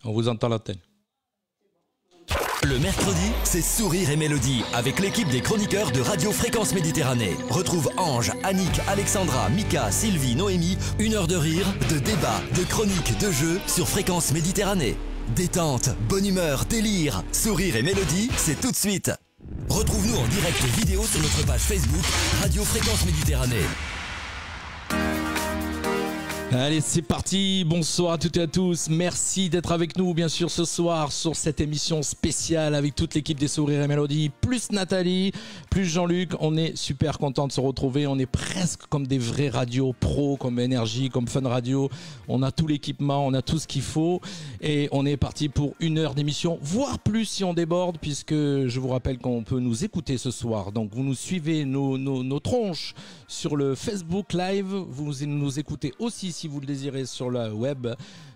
On vous entend l'antenne. Le mercredi, c'est Sourire et Mélodie avec l'équipe des chroniqueurs de Radio Fréquence Méditerranée. Retrouve Ange, Annick, Alexandra, Mika, Sylvie, Noémie. 1 heure de rire, de débat, de chroniques, de jeux sur Fréquence Méditerranée. Détente, bonne humeur, délire, Sourire et Mélodie, c'est tout de suite. Retrouve-nous en direct vidéo sur notre page Facebook Radio Fréquence Méditerranée. Allez, c'est parti. Bonsoir à toutes et à tous. Merci d'être avec nous, bien sûr, ce soir sur cette émission spéciale avec toute l'équipe des Sourires et Mélodies, plus Nathalie, plus Jean-Luc. On est super content de se retrouver. On est presque comme des vrais radios pros, comme Énergie, comme Fun Radio. On a tout l'équipement, on a tout ce qu'il faut. Et on est parti pour 1 heure d'émission, voire plus si on déborde, puisque je vous rappelle qu'on peut nous écouter ce soir. Donc, vous nous suivez nos tronches sur le Facebook Live. Vous nous écoutez aussi si vous le désirez sur le web,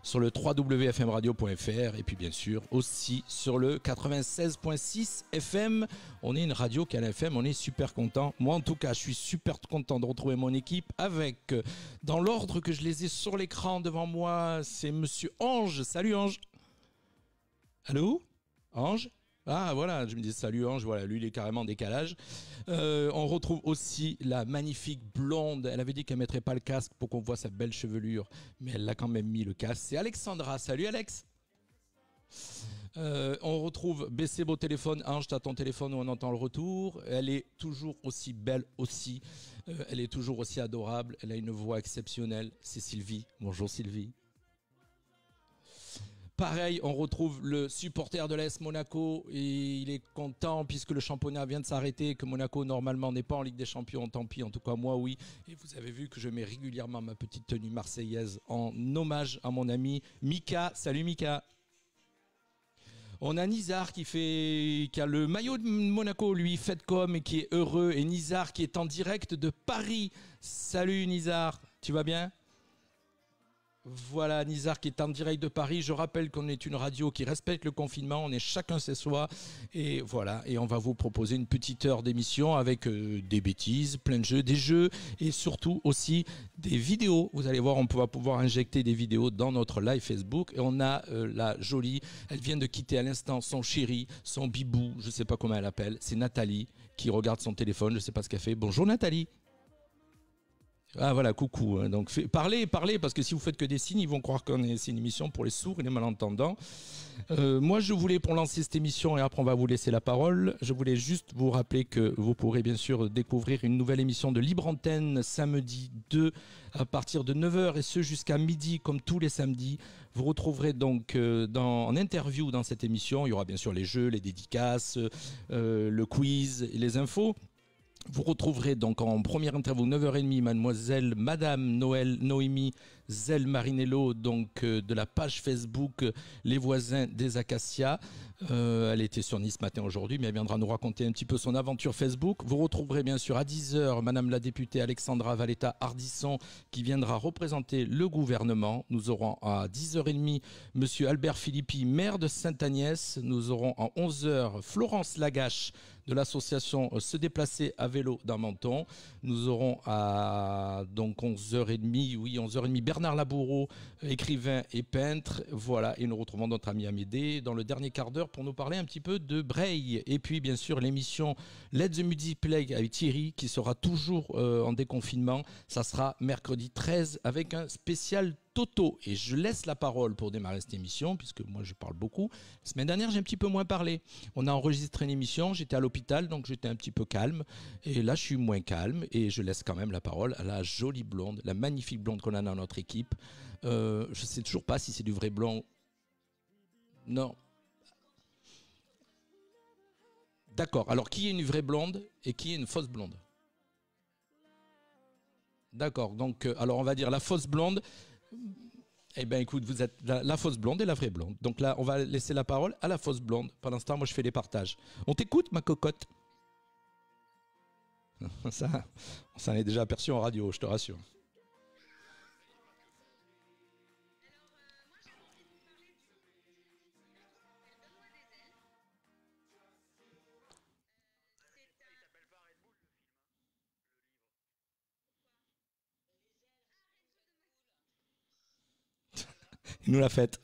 sur le www.fmradio.fr et puis bien sûr aussi sur le 96.6 FM. On est une radio qui a l'FM, on est super content. Moi en tout cas, je suis super content de retrouver mon équipe avec, dans l'ordre que je les ai sur l'écran devant moi, c'est Monsieur Ange. Salut Ange. Allô Ange? Ah voilà, je me dis salut Ange, voilà, lui il est carrément en décalage. On retrouve aussi la magnifique blonde, elle avait dit qu'elle ne mettrait pas le casque pour qu'on voit sa belle chevelure, mais elle l'a quand même mis le casque, c'est Alexandra. Salut Alex. On retrouve BC Beau Téléphone. Ange, t'as ton téléphone où on entend le retour. Elle est toujours aussi belle aussi, elle est toujours aussi adorable, elle a une voix exceptionnelle, c'est Sylvie. Bonjour Sylvie. Pareil, on retrouve le supporter de l'AS Monaco et il est content puisque le championnat vient de s'arrêter, que Monaco normalement n'est pas en Ligue des Champions, tant pis, en tout cas moi oui. Et vous avez vu que je mets régulièrement ma petite tenue marseillaise en hommage à mon ami Mika. Salut Mika. On a Nizar qui a le maillot de Monaco, lui, faites comme, et qui est heureux. Et Nizar qui est en direct de Paris. Salut Nizar, tu vas bien ? Voilà, Nizar qui est en direct de Paris. Je rappelle qu'on est une radio qui respecte le confinement. On est chacun chez soi. Et voilà, et on va vous proposer une petite heure d'émission avec des bêtises, plein de jeux, des jeux et surtout aussi des vidéos. Vous allez voir, on va pouvoir injecter des vidéos dans notre live Facebook. Et on a la jolie, elle vient de quitter à l'instant son chéri, son bibou, je ne sais pas comment elle appelle. C'est Nathalie qui regarde son téléphone, je ne sais pas ce qu'elle fait. Bonjour Nathalie. Ah voilà, coucou. Donc parlez, parce que si vous faites que des signes, ils vont croire c'est une émission pour les sourds et les malentendants. Moi, je voulais, pour lancer cette émission, et après on va vous laisser la parole, je voulais juste vous rappeler que vous pourrez bien sûr découvrir une nouvelle émission de Libre Antenne samedi 2 à partir de 9h et ce jusqu'à midi comme tous les samedis. Vous retrouverez donc en interview dans cette émission, il y aura bien sûr les jeux, les dédicaces, le quiz et les infos. Vous retrouverez donc en première interview 9h30 Madame Noémie Zell Marinello, donc de la page Facebook Les Voisins des Acacias. Elle était sur Nice Matin aujourd'hui, mais elle viendra nous raconter un petit peu son aventure Facebook. Vous retrouverez bien sûr à 10h Madame la députée Alexandra Valletta Hardisson qui viendra représenter le gouvernement. Nous aurons à 10h30 Monsieur Albert Philippi, maire de Sainte-Agnès. Nous aurons à 11h Florence Lagache de l'association Se déplacer à vélo dans Menton. Nous aurons à donc 11h30 Bernard Laboureau, écrivain et peintre. Voilà, et nous retrouvons notre ami Amédée dans le dernier quart d'heure pour nous parler un petit peu de Braille. Et puis bien sûr l'émission Let the Music Play avec Thierry qui sera toujours en déconfinement. Ça sera mercredi 13 avec un spécial Toto. Et je laisse la parole pour démarrer cette émission, puisque moi je parle beaucoup. La semaine dernière, j'ai un petit peu moins parlé. On a enregistré une émission, j'étais à l'hôpital, donc j'étais un petit peu calme. Et là, je suis moins calme et je laisse quand même la parole à la jolie blonde, la magnifique blonde qu'on a dans notre équipe. Je ne sais toujours pas si c'est du vrai blond. Non. D'accord. Alors, qui est une vraie blonde et qui est une fausse blonde? D'accord. Donc, alors on va dire la fausse blonde. Eh bien, écoute, vous êtes la fausse blonde et la vraie blonde. Donc là, on va laisser la parole à la fausse blonde. Pendant ce temps, moi, je fais les partages. On t'écoute, ma cocotte? Ça, on s'en est déjà aperçu en radio, je te rassure. Il nous l'a faite.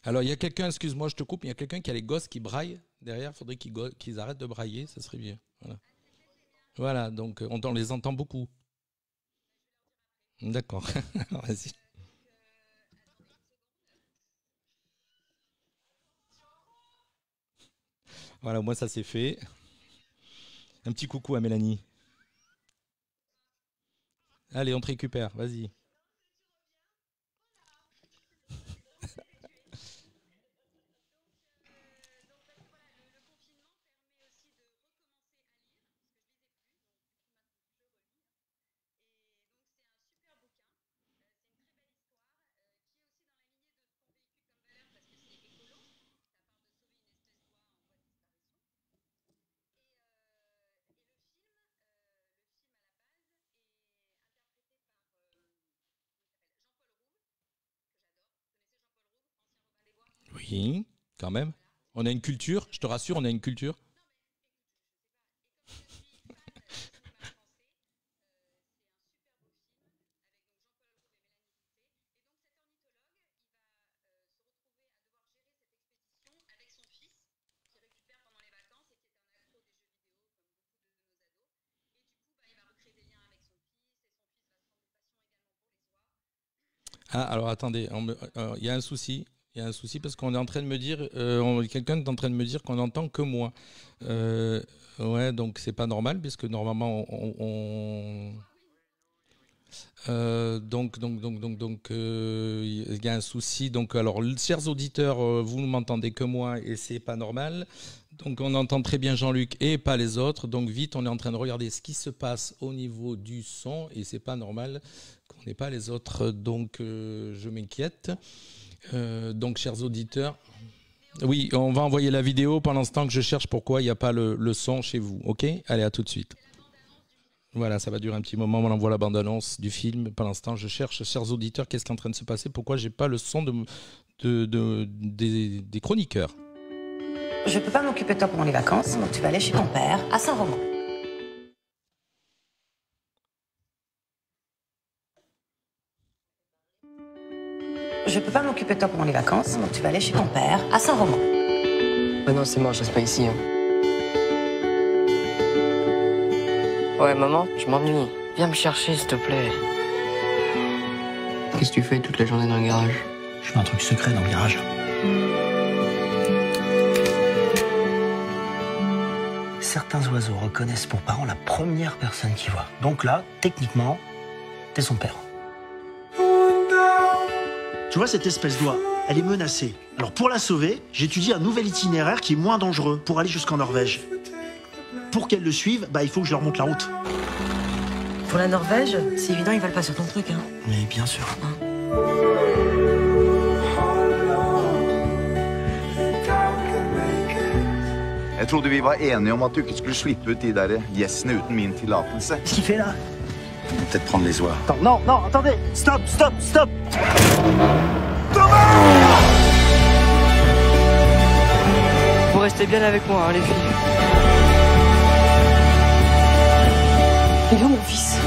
Alors, il y a quelqu'un, excuse-moi, je te coupe, il y a quelqu'un qui a les gosses qui braillent derrière. Il faudrait qu'ils arrêtent de brailler, ça serait bien. Voilà, voilà, donc on les entend beaucoup. D'accord. Alors, vas-y. Voilà, moi, ça c'est fait. Un petit coucou à Mélanie. Allez, on te récupère, vas-y. Oui, quand même. On a une culture, je te rassure, on a une culture. Ah, alors attendez, il y a un souci. Il y a un souci parce qu'on est en train de me dire, quelqu'un est en train de me dire qu'on n'entend que moi. Euh, ouais, donc c'est pas normal puisque normalement il y a un souci. Donc, alors, chers auditeurs, vous ne m'entendez que moi et c'est pas normal. Donc, on entend très bien Jean-Luc et pas les autres. Donc, vite, on est en train de regarder ce qui se passe au niveau du son et c'est pas normal qu'on n'ait pas les autres. Donc, je m'inquiète. Donc, chers auditeurs, oui, on va envoyer la vidéo pendant ce temps que je cherche pourquoi il n'y a pas le son chez vous. Ok? Allez, à tout de suite. Voilà, ça va durer un petit moment. On envoie la bande-annonce du film. Pour l'instant, je cherche, chers auditeurs, qu'est-ce qui est en train de se passer? Pourquoi j'ai pas le son des chroniqueurs? Je peux pas m'occuper de toi pendant les vacances, donc tu vas aller chez ton père à Saint-Romain. Je peux pas m'occuper de toi pendant les vacances, donc tu vas aller chez ton père à Saint-Romain. Ouais, non, c'est mort, je reste pas ici. Hein. Ouais, maman, je m'ennuie. Viens me chercher, s'il te plaît. Qu'est-ce que tu fais toute la journée dans le garage? Je fais un truc secret dans le garage. Certains oiseaux reconnaissent pour parent la première personne qu'ils voient. Donc là, techniquement, t'es son père. Tu vois cette espèce d'oie, elle est menacée. Alors pour la sauver, j'étudie un nouvel itinéraire qui est moins dangereux pour aller jusqu'en Norvège. Pour qu'elle le suive, il faut que je leur montre la route. Pour la Norvège, c'est évident, ils veulent pas sur ton truc, hein. Mais bien sûr. Jeg trodde vi var enige om at du ikke skulle slippe ut de der gjessene uten min tillatelse. Qu'est-ce qu'il fait là? Peut-être prendre les oies. Attends, non, non, attendez. Stop, stop, stop. Vous restez bien avec moi, hein, les filles. Il est où, mon fils?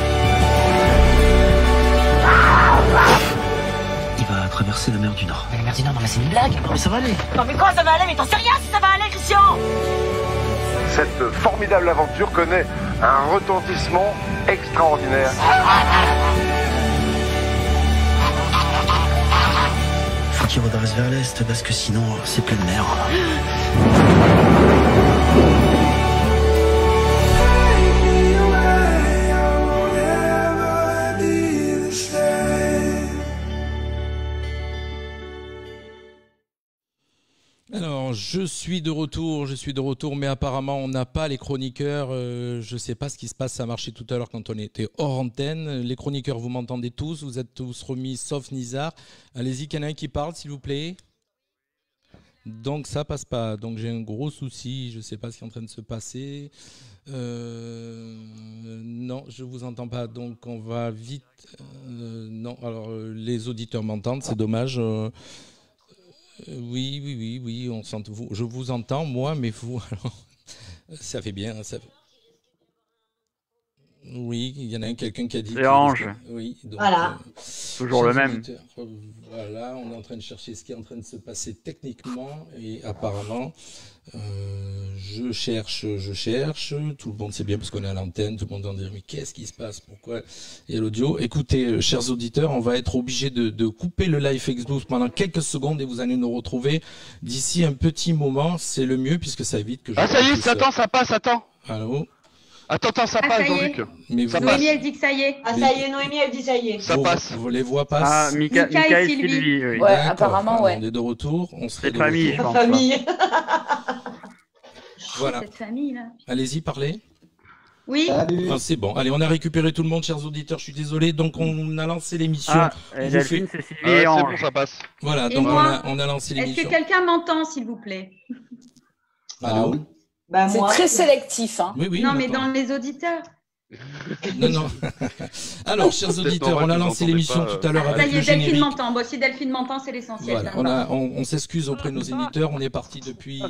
Il va traverser la mer du Nord. Mais la mer du Nord, non mais c'est une blague. Non mais ça va aller. Non mais quoi ça va aller? Mais t'en sais rien si ça va aller, Christian! Cette formidable aventure connaît un retentissement extraordinaire. Faut qu'il redresse vers l'est parce que sinon c'est pleine mer. Alors, je suis de retour, mais apparemment, on n'a pas les chroniqueurs. Je ne sais pas ce qui se passe, ça a marché tout à l'heure quand on était hors antenne. Les chroniqueurs, vous m'entendez tous, vous êtes tous remis, sauf Nizar. Allez-y, qu'il y en a un qui parle, s'il vous plaît. Donc, ça passe pas. Donc, j'ai un gros souci, je ne sais pas ce qui est en train de se passer. Non, je vous entends pas, donc on va vite. Non, alors, les auditeurs m'entendent, c'est dommage. Oui, je vous entends, moi, mais vous, alors, ça fait bien. Oui, il y en a quelqu'un qui a dit. C'est Ange. Oui, donc, voilà. Toujours le même. Voilà, on est en train de chercher ce qui est en train de se passer techniquement et apparemment, je cherche. Tout le monde sait bien parce qu'on est à l'antenne, tout le monde va dire mais qu'est-ce qui se passe, pourquoi il y a l'audio. Écoutez, chers auditeurs, on va être obligé de couper le live Facebook pendant quelques secondes et vous allez nous retrouver d'ici un petit moment. C'est le mieux puisque ça évite que je. Ah ça y est, ça passe, attends. Allô. Attends, ça passe, Jean-Luc. Noémie, elle dit que ça y est. Ah, ça y est, Noémie, elle dit ça y est. Ça passe. Les voix passent. Ah, Mika et Sylvie. Oui. Ouais, apparemment, ouais. On est de retour. On serait de famille, retour. je pense. Famille. Voilà. Cette famille, là. Allez-y, parlez. Oui. Ah, c'est bon. Allez, on a récupéré tout le monde, chers auditeurs. Je suis désolé. Donc, on a lancé l'émission. Ah, Delphine, c'est Sylvie et Ange. C'est bon, ça passe. Voilà, Et donc moi, on a lancé l'émission. Est-ce que quelqu'un m'entend, s'il vous plaît? Allô. Bah, C'est moi, très sélectif. Hein. Oui, Non, mais dans les auditeurs. Non. Alors, chers auditeurs, on a lancé l'émission tout à l'heure Ça avec y le est, Delphine générique. m'entend. Bon, si Delphine m'entend, c'est l'essentiel. Voilà, on s'excuse auprès de nos éditeurs. On est parti depuis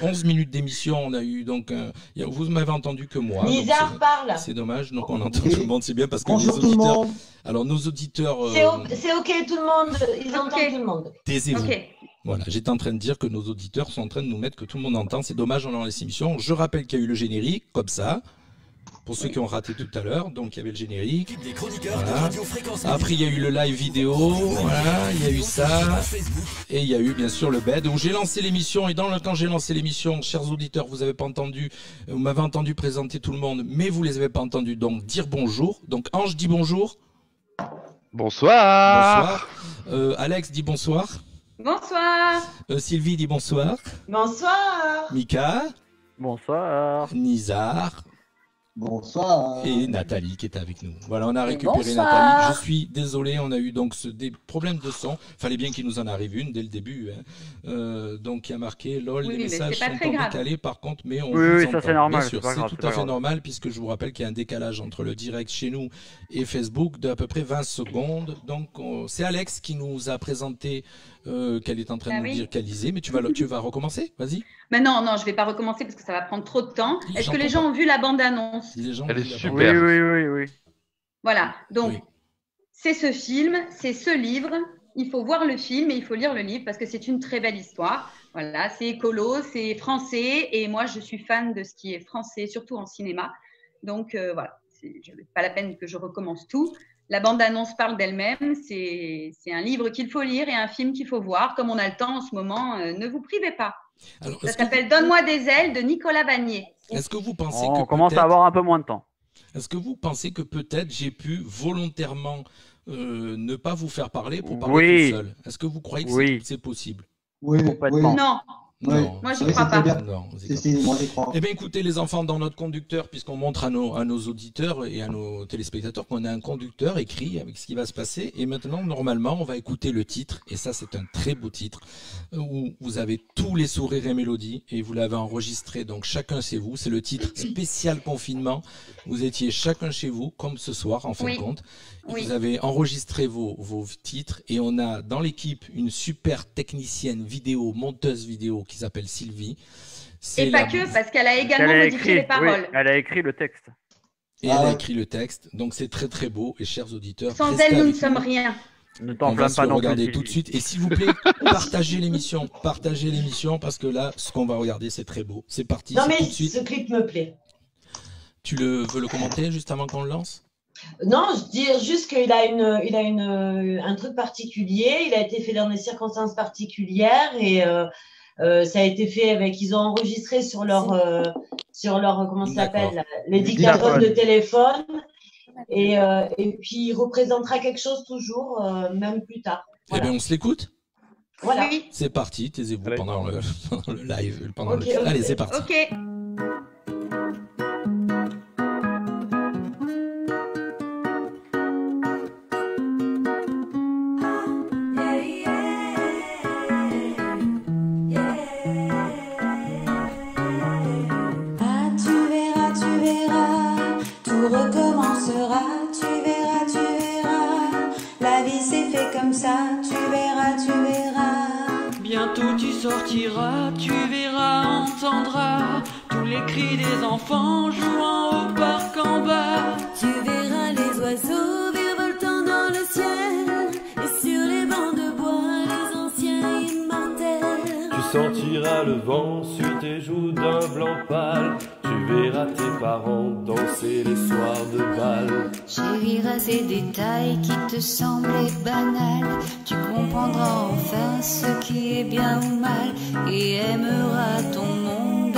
11 minutes d'émission. On a eu donc, vous m'avez entendu que moi. Nizar parle. C'est dommage. Donc on entend tout le monde. C'est bien parce que Bonjour les tout le auditeurs. monde. Alors nos auditeurs. C'est ok, tout le monde. Ils entendent tout le monde. Taisez-vous. Ok. Voilà, j'étais en train de dire que nos auditeurs sont en train de nous mettre que tout le monde entend. C'est dommage, on a laissé l'émission. Je rappelle qu'il y a eu le générique, comme ça. Pour ceux qui ont raté tout à l'heure, donc il y avait le générique. Voilà. Après il y a eu le live vidéo, voilà, il y a eu ça, et il y a eu bien sûr le bed où j'ai lancé l'émission. Et quand j'ai lancé l'émission, chers auditeurs, vous avez pas entendu, vous m'avez entendu présenter tout le monde, mais vous les avez pas entendus donc dire bonjour. Donc Ange dit bonjour. Bonsoir. Alex dit bonsoir. Bonsoir. Sylvie dit bonsoir. Bonsoir. Mika. Bonsoir. Nizar. Bonsoir. Et Nathalie qui est avec nous. Voilà, on a récupéré Bonsoir. Nathalie. Je suis désolé, on a eu donc des problèmes de son. Fallait bien qu'il nous en arrive une dès le début. Hein. Donc il y a marqué LOL, Oui, les mais messages c'est pas sont très en grave. décalé par contre, mais on Oui, vous ça entend. c'est normal. Bien sûr, pas grave, c'est tout à fait grave. normal puisque je vous rappelle qu'il y a un décalage entre le direct chez nous et Facebook d'à peu près 20 secondes. Donc c'est Alex qui nous a présenté qu'elle est en train de nous dire qu'elle lisait, mais tu vas recommencer, vas-y. Mais non, je vais pas recommencer parce que ça va prendre trop de temps. Est-ce que les gens ont vu la bande-annonce? Elle est super. Oui. Voilà, donc Oui. c'est ce film, c'est ce livre. Il faut voir le film et il faut lire le livre parce que c'est une très belle histoire. Voilà, c'est écolo, c'est français et moi je suis fan de ce qui est français, surtout en cinéma. Donc voilà, pas la peine que je recommence tout. La bande-annonce parle d'elle-même, c'est un livre qu'il faut lire et un film qu'il faut voir. Comme on a le temps en ce moment, ne vous privez pas. Alors, Ça s'appelle Donne-moi des ailes de Nicolas Vanier. Est-ce que vous pensez On que commence à avoir un peu moins de temps. Est-ce que vous pensez que peut-être j'ai pu volontairement ne pas vous faire parler pour parler tout seul? Est-ce que vous croyez que c'est possible? Oui, Complètement. Non. Non. Moi, j'y crois pas. Non, moi, j'y crois. Eh bien, écoutez, les enfants, dans notre conducteur, puisqu'on montre à nos auditeurs et à nos téléspectateurs qu'on a un conducteur écrit avec ce qui va se passer. Et maintenant, normalement, on va écouter le titre. Et ça, c'est un très beau titre où vous avez tous les sourires et mélodies et vous l'avez enregistré. Donc, chacun chez vous. C'est le titre spécial confinement. Vous étiez chacun chez vous, comme ce soir, en fin de compte. Vous avez enregistré vos titres et on a dans l'équipe une super technicienne vidéo, monteuse vidéo qui s'appelle Sylvie. Et pas que, parce qu'elle a également modifié les paroles. Oui, elle a écrit le texte. Et elle a écrit le texte, donc c'est très très beau. Et chers auditeurs, sans elle, nous ne sommes rien. Ne on va t'enflamme pas non plus. regarder tout de suite. Et s'il vous plaît, partagez l'émission parce que là, ce qu'on va regarder, c'est très beau. C'est parti. Non mais tout de suite. ce clip me plaît. Tu veux le commenter juste avant qu'on le lance? Non, je dis juste qu'il a un truc particulier. Il a été fait dans des circonstances particulières et ça a été fait avec. Ils ont enregistré sur leur comment ça s'appelle, les dictaphones de téléphone. Et puis il représentera quelque chose toujours, même plus tard. Voilà. Eh bien, on se l'écoute. Voilà. Oui. C'est parti. Taisez-vous pendant le live. Okay. Allez, c'est parti. Ok. Bientôt tu sortiras, tu verras, entendras tous les cris des enfants jouant au parc en en bas. Tu verras les oiseaux virevoltant dans le ciel, et sur les bancs de bois, les anciens immortels. Tu sentiras le vent sur tes joues d'un blanc pâle. Tu verras tes parents danser les soirs de bal. Chériras ces détails qui te semblaient banals. Tu comprendras enfin ce qui est bien ou mal, et aimeras ton monde.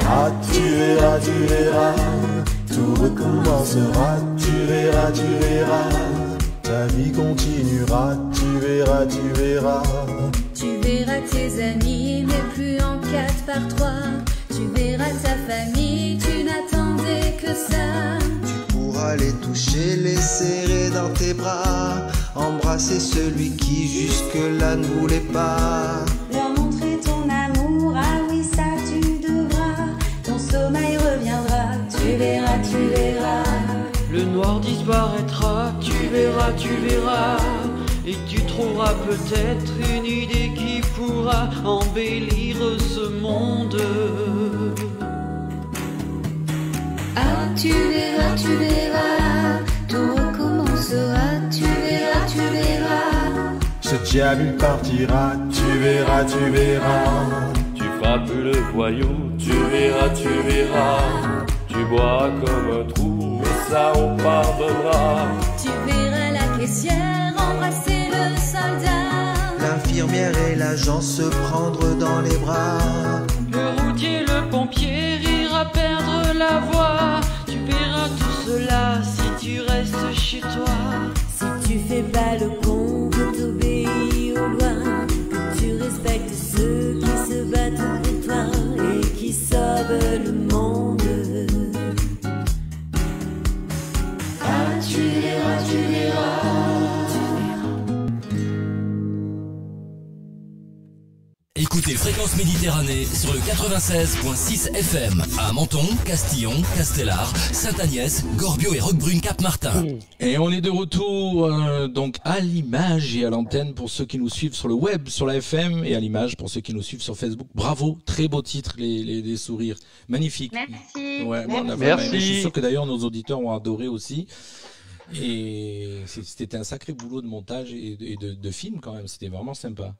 Ah, tu verras, tout recommencera. Tu verras, ta vie continuera. Tu verras. Tu verras tes amis, mais plus en 4 par 3. Tu verras ta famille, tu n'attendais que ça. Tu pourras les toucher, les serrer dans tes bras, embrasser celui qui jusque-là ne voulait pas. Leur montrer ton amour, ah oui ça tu devras. Ton sommeil reviendra, tu verras. Le noir disparaîtra, tu verras. Et tu trouveras peut-être une idée qui pourra embellir ce monde. Ah, tu verras, tout recommencera, tu verras. Ce diable partira, tu verras. Tu feras plus le voyou, tu verras. Tu bois comme un trou, mais ça on pardonnera. Tu verras la caissière embrasser le soldat, L'infirmière et l'agent se prendre dans les bras. Le routier, le pompier ira perdre la voix. Tu verras tout cela si tu restes chez toi. si tu fais pas le con, que t'obéis aux lois, que tu respectes ceux qui se battent pour toi et qui sauvent le monde. Ah, tu verras. Écoutez Fréquence Méditerranée sur le 96.6 FM à Menton, Castillon, Castellar, Sainte-Agnès, Gorbio et Roquebrune Cap-Martin. Et on est de retour donc à l'image et à l'antenne pour ceux qui nous suivent sur le web, sur la FM, et à l'image pour ceux qui nous suivent sur Facebook. Bravo, très beau titre, les sourires, magnifique. Merci. Ouais, Merci. on a Merci. Je suis sûr que d'ailleurs nos auditeurs ont adoré aussi. Et c'était un sacré boulot de montage et de film quand même. C'était vraiment sympa.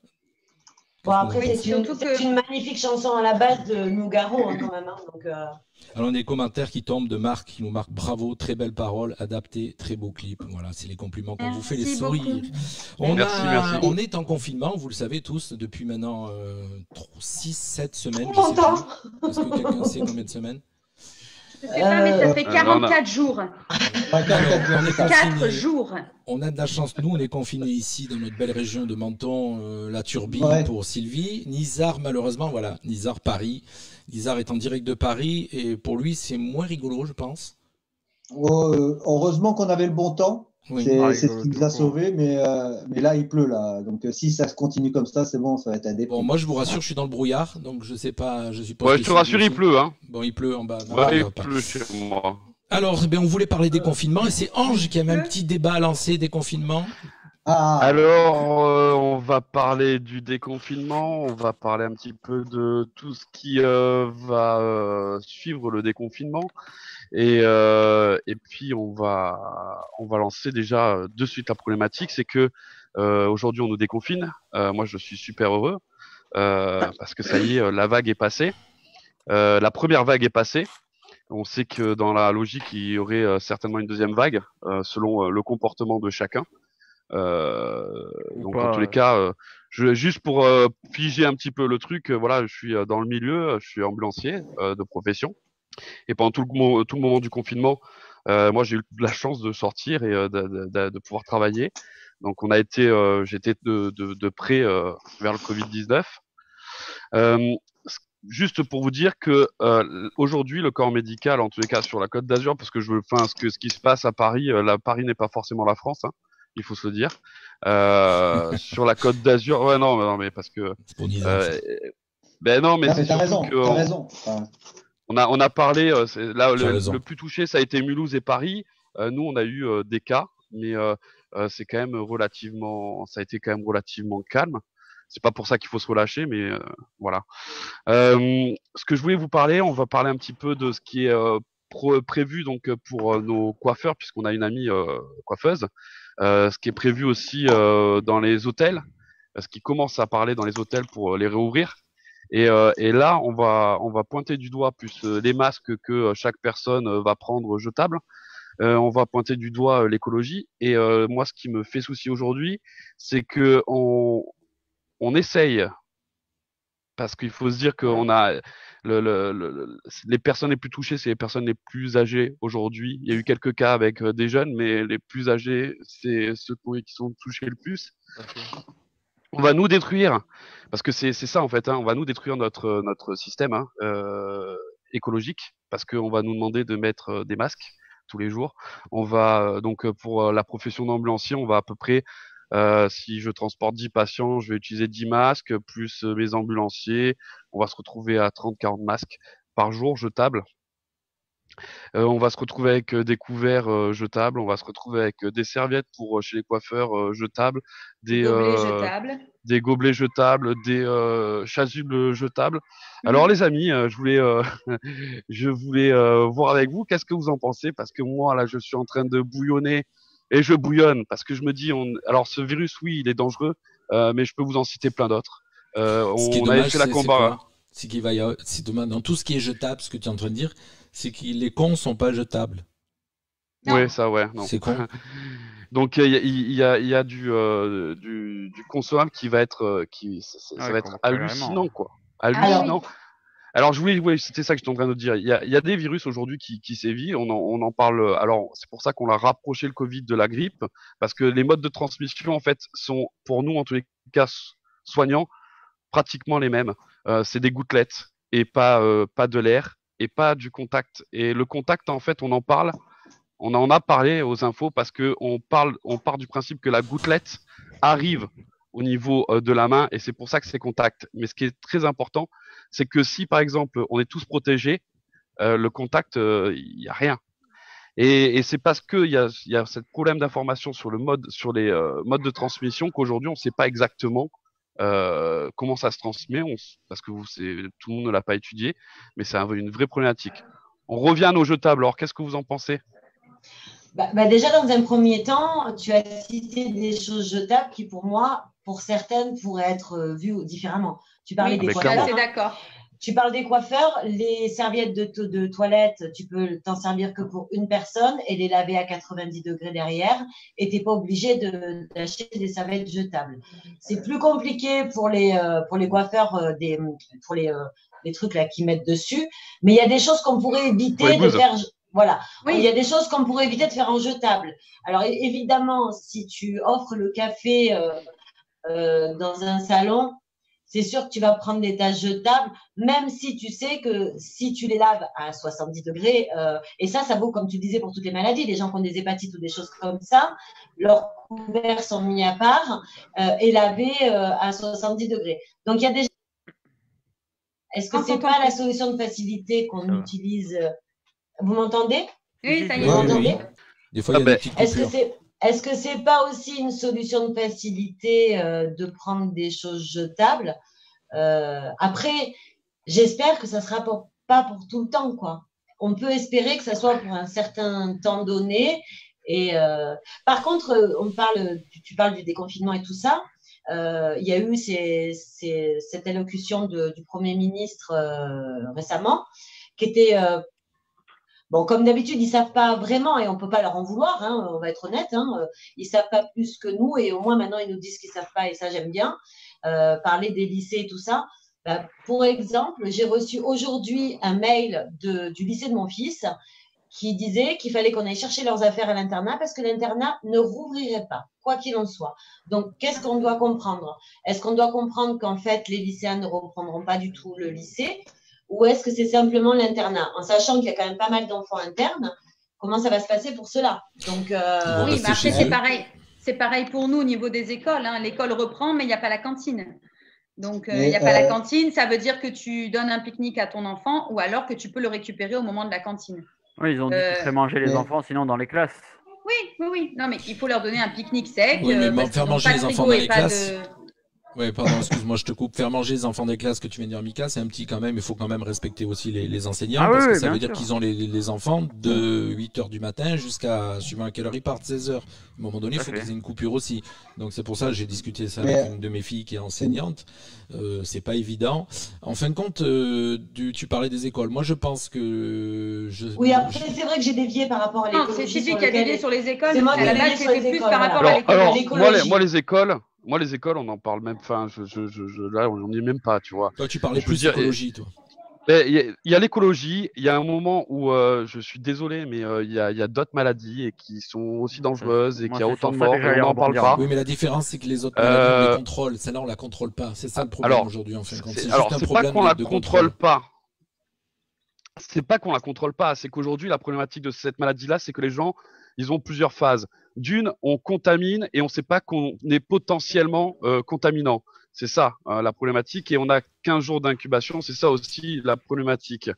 Bon, après, Oui, c'est une magnifique chanson à la base de Nougaro, quand même. Donc, Alors, on a des commentaires qui tombent de Marc, qui nous marque bravo, très belle parole, adapté, très beau clip. Voilà, c'est les compliments qu'on vous fait, les sourires. Merci. On est en confinement, vous le savez tous, depuis maintenant 6-7 semaines. On t'entend. Est-ce que quelqu'un sait combien de semaines? Je sais pas, mais ça fait 44 jours. On est 4 confinés. jours. On a de la chance, nous, on est confinés ici, dans notre belle région de Menton, la Turbine pour Sylvie. Nizar, malheureusement, voilà, Nizar, Paris. Nizar est en direct de Paris, et pour lui, c'est moins rigolo, je pense. Heureusement qu'on avait le bon temps. Oui. C'est ce qui nous a sauvés, mais là, il pleut, là. Donc, si ça se continue comme ça, c'est bon, ça va être un dépôt. Bon, moi, je vous rassure, je suis dans le brouillard, donc je sais pas, je suppose. Ouais, je te rassure, il pleut, hein. Bon, il pleut en bas. Non, Ouais, il il va pas. pleut chez moi. Alors, on voulait parler des confinements, et c'est Ange qui a même un petit débat à lancer des confinements. Alors, on va parler du déconfinement, on va parler un petit peu de tout ce qui va suivre le déconfinement, et puis on va lancer déjà de suite la problématique, c'est que aujourd'hui on nous déconfine. Moi, je suis super heureux parce que ça y est, la vague est passée, la première vague est passée. On sait que dans la logique, il y aurait certainement une deuxième vague selon le comportement de chacun. Donc, pas, dans tous les cas, juste pour figer un petit peu le truc, voilà, je suis dans le milieu, je suis ambulancier de profession. Et pendant tout le moment du confinement, moi, j'ai eu la chance de sortir et de pouvoir travailler. Donc, j'étais de près vers le Covid-19. Juste pour vous dire que aujourd'hui, le corps médical, en tous les cas sur la Côte d'Azur, parce que ce qui se passe à Paris, Paris n'est pas forcément la France, hein, il faut se le dire. Sur la Côte d'Azur, ouais, non, mais parce que. Ben non, mais c'est t'as raison, que t'as raison. Enfin, on a parlé. Là, le plus touché, ça a été Mulhouse et Paris. Nous, on a eu des cas, mais c'est quand même ça a été quand même relativement calme. c'est pas pour ça qu'il faut se relâcher, mais voilà. Ce que je voulais vous parler, on va parler un petit peu de ce qui est prévu donc pour nos coiffeurs, puisqu'on a une amie coiffeuse. Ce qui est prévu aussi dans les hôtels, ce qui commence à parler dans les hôtels pour les réouvrir. Et là, on va pointer du doigt plus les masques que chaque personne va prendre jetables. On va pointer du doigt l'écologie. Et moi, ce qui me fait souci aujourd'hui, c'est que on essaye, parce qu'il faut se dire qu'on a les personnes les plus touchées, c'est les personnes les plus âgées aujourd'hui. Il y a eu quelques cas avec des jeunes, mais les plus âgés, c'est ceux qui sont touchés le plus. On va nous détruire, parce que c'est ça en fait, hein, on va nous détruire notre système écologique, parce qu'on va nous demander de mettre des masques tous les jours. On va donc pour la profession d'ambulancier, on va à peu près, si je transporte 10 patients, je vais utiliser 10 masques, plus mes ambulanciers, on va se retrouver à 30-40 masques par jour jetables. On va se retrouver avec des couverts jetables, on va se retrouver avec des serviettes pour chez les coiffeurs jetables, des gobelets jetables, des chasubles jetables. Alors les amis, je voulais voir avec vous, qu'est-ce que vous en pensez, parce que moi là je suis en train de bouillonner et je bouillonne parce que je me dis alors ce virus, oui, il est dangereux, mais je peux vous en citer plein d'autres. On avait fait la combat. C'est qu'il va y avoir, dans tout ce qui est jetable, ce que tu es en train de dire, c'est que les cons sont pas jetables. Oui, ça, ouais. C'est con. Donc il y a du consommable qui va être, ça va être hallucinant, quoi. Hallucinant. Alors c'était ça que j'étais en train de dire. Il y a des virus aujourd'hui qui sévissent. On en parle. Alors c'est pour ça qu'on a rapproché le Covid de la grippe, parce que les modes de transmission en fait sont, pour nous en tous les cas soignants, pratiquement les mêmes. C'est des gouttelettes et pas de l'air et pas du contact. Et le contact, en fait, on en a parlé aux infos parce que on part du principe que la gouttelette arrive au niveau de la main et c'est pour ça que c'est contact. Mais ce qui est très important, c'est que si par exemple on est tous protégés, le contact, il y a rien. Et c'est parce que il y a ce problème d'information sur les modes de transmission qu'aujourd'hui on ne sait pas exactement comment ça se transmet, parce que tout le monde ne l'a pas étudié, mais c'est une vraie problématique. On revient à nos jetables, alors qu'est-ce que vous en pensez? Déjà, dans un premier temps, tu as cité des choses jetables qui, pour moi, pour certaines, pourraient être vues différemment. Tu parlais des coiffeurs. C'est d'accord. Tu parles des coiffeurs, les serviettes de toilette, tu peux t'en servir que pour une personne et les laver à 90 degrés derrière et tu n'es pas obligé d'acheter des serviettes jetables. C'est plus compliqué pour les coiffeurs, pour les trucs là qu'ils mettent dessus, mais il y a des choses qu'on pourrait éviter de faire. Voilà. Oui. Il y a des choses qu'on pourrait éviter de faire en jetable. Alors évidemment, si tu offres le café dans un salon, c'est sûr que tu vas prendre des tasses jetables, même si tu sais que si tu les laves à 70 degrés, et ça vaut, comme tu disais, pour toutes les maladies, les gens qui ont des hépatites ou des choses comme ça, leurs couverts sont mis à part et lavés à 70 degrés. Donc, il y a des... Est-ce que c'est pas la solution de facilité qu'on utilise? Vous m'entendez? Oui, ça y est. Vous m'entendez? Des fois, il y a des petites coupures. Est-ce que c'est pas aussi une solution de facilité de prendre des choses jetables? Après, j'espère que ça sera pas pour tout le temps, quoi. On peut espérer que ça soit pour un certain temps donné. Et par contre, tu parles du déconfinement et tout ça. Il y a eu cette allocution du Premier ministre récemment, qui était bon, comme d'habitude, ils ne savent pas vraiment et on ne peut pas leur en vouloir, hein, on va être honnête. Ils ne savent pas plus que nous et au moins maintenant, ils nous disent qu'ils ne savent pas et ça, j'aime bien. Parler des lycées et tout ça. Pour exemple, j'ai reçu aujourd'hui un mail du lycée de mon fils qui disait qu'il fallait qu'on aille chercher leurs affaires à l'internat parce que l'internat ne rouvrirait pas, quoi qu'il en soit. Donc, qu'est-ce qu'on doit comprendre? Est-ce qu'on doit comprendre qu'en fait, les lycéens ne reprendront pas du tout le lycée? Ou est-ce que c'est simplement l'internat? En sachant qu'il y a quand même pas mal d'enfants internes, comment ça va se passer pour cela? Donc, oui, mais après, c'est pareil. C'est pareil pour nous au niveau des écoles. Hein. L'école reprend, mais il n'y a pas la cantine. Donc, il n'y a pas la cantine. Ça veut dire que tu donnes un pique-nique à ton enfant ou alors que tu peux le récupérer au moment de la cantine. Oui, ils ont dit qu'ils feraient manger les enfants, sinon dans les classes. Oui. Non, mais il faut leur donner un pique-nique sec. Oui, mais faire manger les enfants dans les classes… Ouais, pardon, excuse-moi, je te coupe. Faire manger les enfants des classes, que tu viens de dire, Mika, c'est un petit quand même. Il faut quand même respecter aussi les enseignants, Ah parce oui, que ça bien veut dire sûr. qu'ils ont les enfants de 8h du matin jusqu'à, suivant à quelle heure ils partent, 16h. À un moment donné, il faut qu'ils aient une coupure aussi. Donc c'est pour ça que j'ai discuté ça avec une de mes filles qui est enseignante. C'est pas évident. En fin de compte, tu parlais des écoles. Moi, je pense que... Oui, après, c'est vrai que j'ai dévié par rapport à Non, l'écologie. c'est Sylvie sur qui a lequel- dévié sur les écoles. C'est moi À qui la ai dévié base, sur les c'était plus écoles, par rapport voilà. à Alors, l'écologie. moi les écoles, on en parle même. Enfin, là, on n'y est même pas, tu vois. Toi, tu parlais Je veux plus dire, d'écologie, toi. Il y a l'écologie, il y a un moment où je suis désolé, mais il y a d'autres maladies et qui sont aussi dangereuses et Moi, qu'il y a c'est autant sur de ça que morts et j'allais on n'en parle rebondir. pas. Oui, mais la différence, c'est que les autres maladies, on les contrôle. Celle-là, on la contrôle pas. C'est ça le problème aujourd'hui, en fin de compte. C'est Alors, juste un c'est pas problème qu'on la de contrôle contrôle. pas. C'est pas qu'on la contrôle pas, c'est qu'aujourd'hui, la problématique de cette maladie-là, c'est que les gens, ils ont plusieurs phases. D'une, on contamine et on sait pas qu'on est potentiellement contaminant. C'est ça, la problématique. Et on a 15 jours d'incubation, c'est ça aussi la problématique.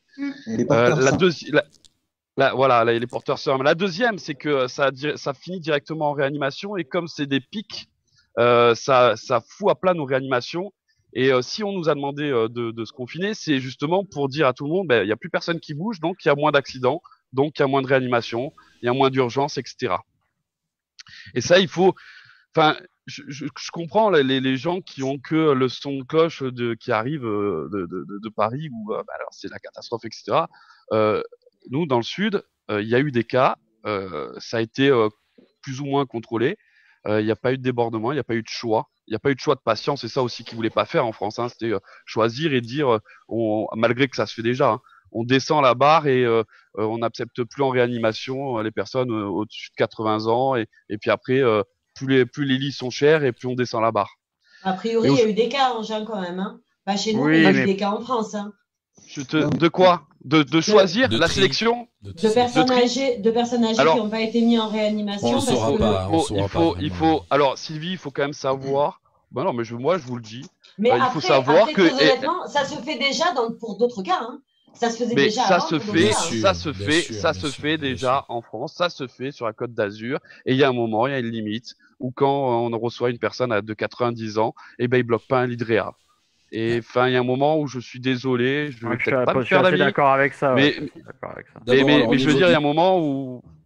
Et les porteurs sains. Voilà, les porteurs sains. La deuxième, c'est que ça finit directement en réanimation et comme c'est des pics, ça fout à plat nos réanimations. Et si on nous a demandé de se confiner, c'est justement pour dire à tout le monde, il y a plus personne qui bouge, donc il y a moins d'accidents, donc il y a moins de réanimation, il y a moins d'urgence, etc. Et ça, il faut. Enfin, je comprends les gens qui ont que le son de cloche qui arrive de Paris où alors c'est la catastrophe, etc. Nous, dans le sud, il y a eu des cas, ça a été plus ou moins contrôlé. Il n'y a pas eu de débordement, il n'y a pas eu de choix. Il n'y a pas eu de choix de patients, c'est ça aussi qu'ils ne voulaient pas faire en France. Hein. C'était choisir et dire, malgré que ça se fait déjà, hein, on descend la barre et on n'accepte plus en réanimation les personnes au-dessus de 80 ans. Et puis après, plus les lits sont chers et plus on descend la barre. A priori, il y a eu des cas en Jean quand même. Hein. Pas chez nous, Oui, mais il y a mais- eu des cas en France. Hein. De quoi de choisir la sélection De personnes âgées Alors, qui n'ont pas été mis en réanimation. parce que... il faut. Alors, Sylvie, il faut quand même savoir. Ben non, mais moi, je vous le dis. Mais il faut après, savoir que. très honnêtement, ça se fait déjà pour d'autres cas. Hein. Ça se faisait Mais déjà ça avant se pour fait, d'autres cas, hein. ça se fait déjà en France, ça se fait sur la Côte d'Azur. Et il y a un moment, il y a une limite où quand on reçoit une personne de 90 ans, eh ben il bloque pas un lit de réa. Et enfin, il y a un moment où je suis désolé, je vais Ouais, peut-être pas me je suis faire assez d'avis. d'accord avec ça. Mais, Ouais, je suis d'accord avec ça. mais, D'abord, alors, mais au je veux niveau dire, il y a du- un moment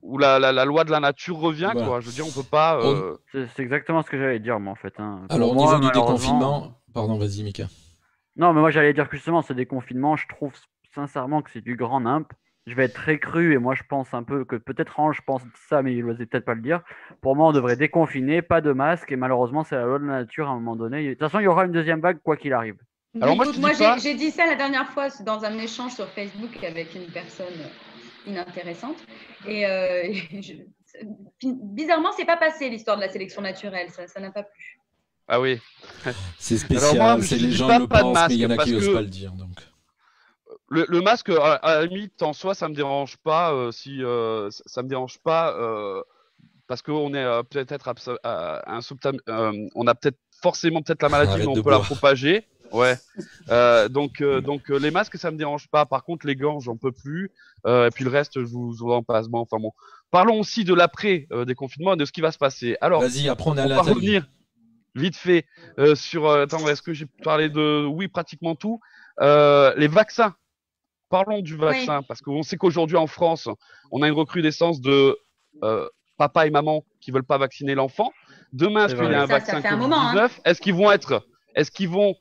où la loi de la nature revient, Voilà. quoi. Je veux dire, on peut pas. C'est exactement ce que j'allais dire, moi, en fait. Hein. Pour Alors, au moi, niveau du malheureusement- déconfinement... Pardon, vas-y, Mika. Non, mais moi, j'allais dire que justement, ce déconfinement, je trouve sincèrement que c'est du grand nimp. Je vais être très cru et moi, je pense un peu que peut-être Ange pense ça, mais il n'osait peut-être pas le dire. Pour moi, on devrait déconfiner, pas de masque, et malheureusement, c'est la loi de la nature à un moment donné. De toute façon, il y aura une deuxième vague, quoi qu'il arrive. Alors, moi, Écoute, je te moi, dis pas- j'ai dit ça la dernière fois dans un échange sur Facebook avec une personne inintéressante. Et bizarrement, c'est pas passé l'histoire de la sélection naturelle. Ça n'a pas plu. Ah oui. C'est Alors spécial, moi, c'est je les dis gens pas le pas de pensent, masque, mais il y en a parce qui n'osent que- pas le dire. Donc. Le masque, à la limite, en soi, ça me dérange pas. Ça me dérange pas parce qu'on est peut-être on a peut-être forcément peut-être la maladie, Arrête mais on de peut la boire. propager. Ouais. Donc les masques, ça me dérange pas. Par contre, les gants, j'en peux plus. Et puis le reste, je vous en passe. Bon, enfin bon. Parlons aussi de l'après déconfinement et de ce qui va se passer. Alors, Vas-y, après, on a va Nathalie. revenir vite fait sur. Attends, est-ce que j'ai parlé de. Oui, pratiquement tout. Les vaccins. Parlons du vaccin, parce qu'on sait qu'aujourd'hui en France, on a une recrudescence de papa et maman qui veulent pas vacciner l'enfant. Demain, est-ce C'est qu'il y a vrai. un Ça vaccin fait un Covid-19 moment, hein. Est-ce qu'ils vont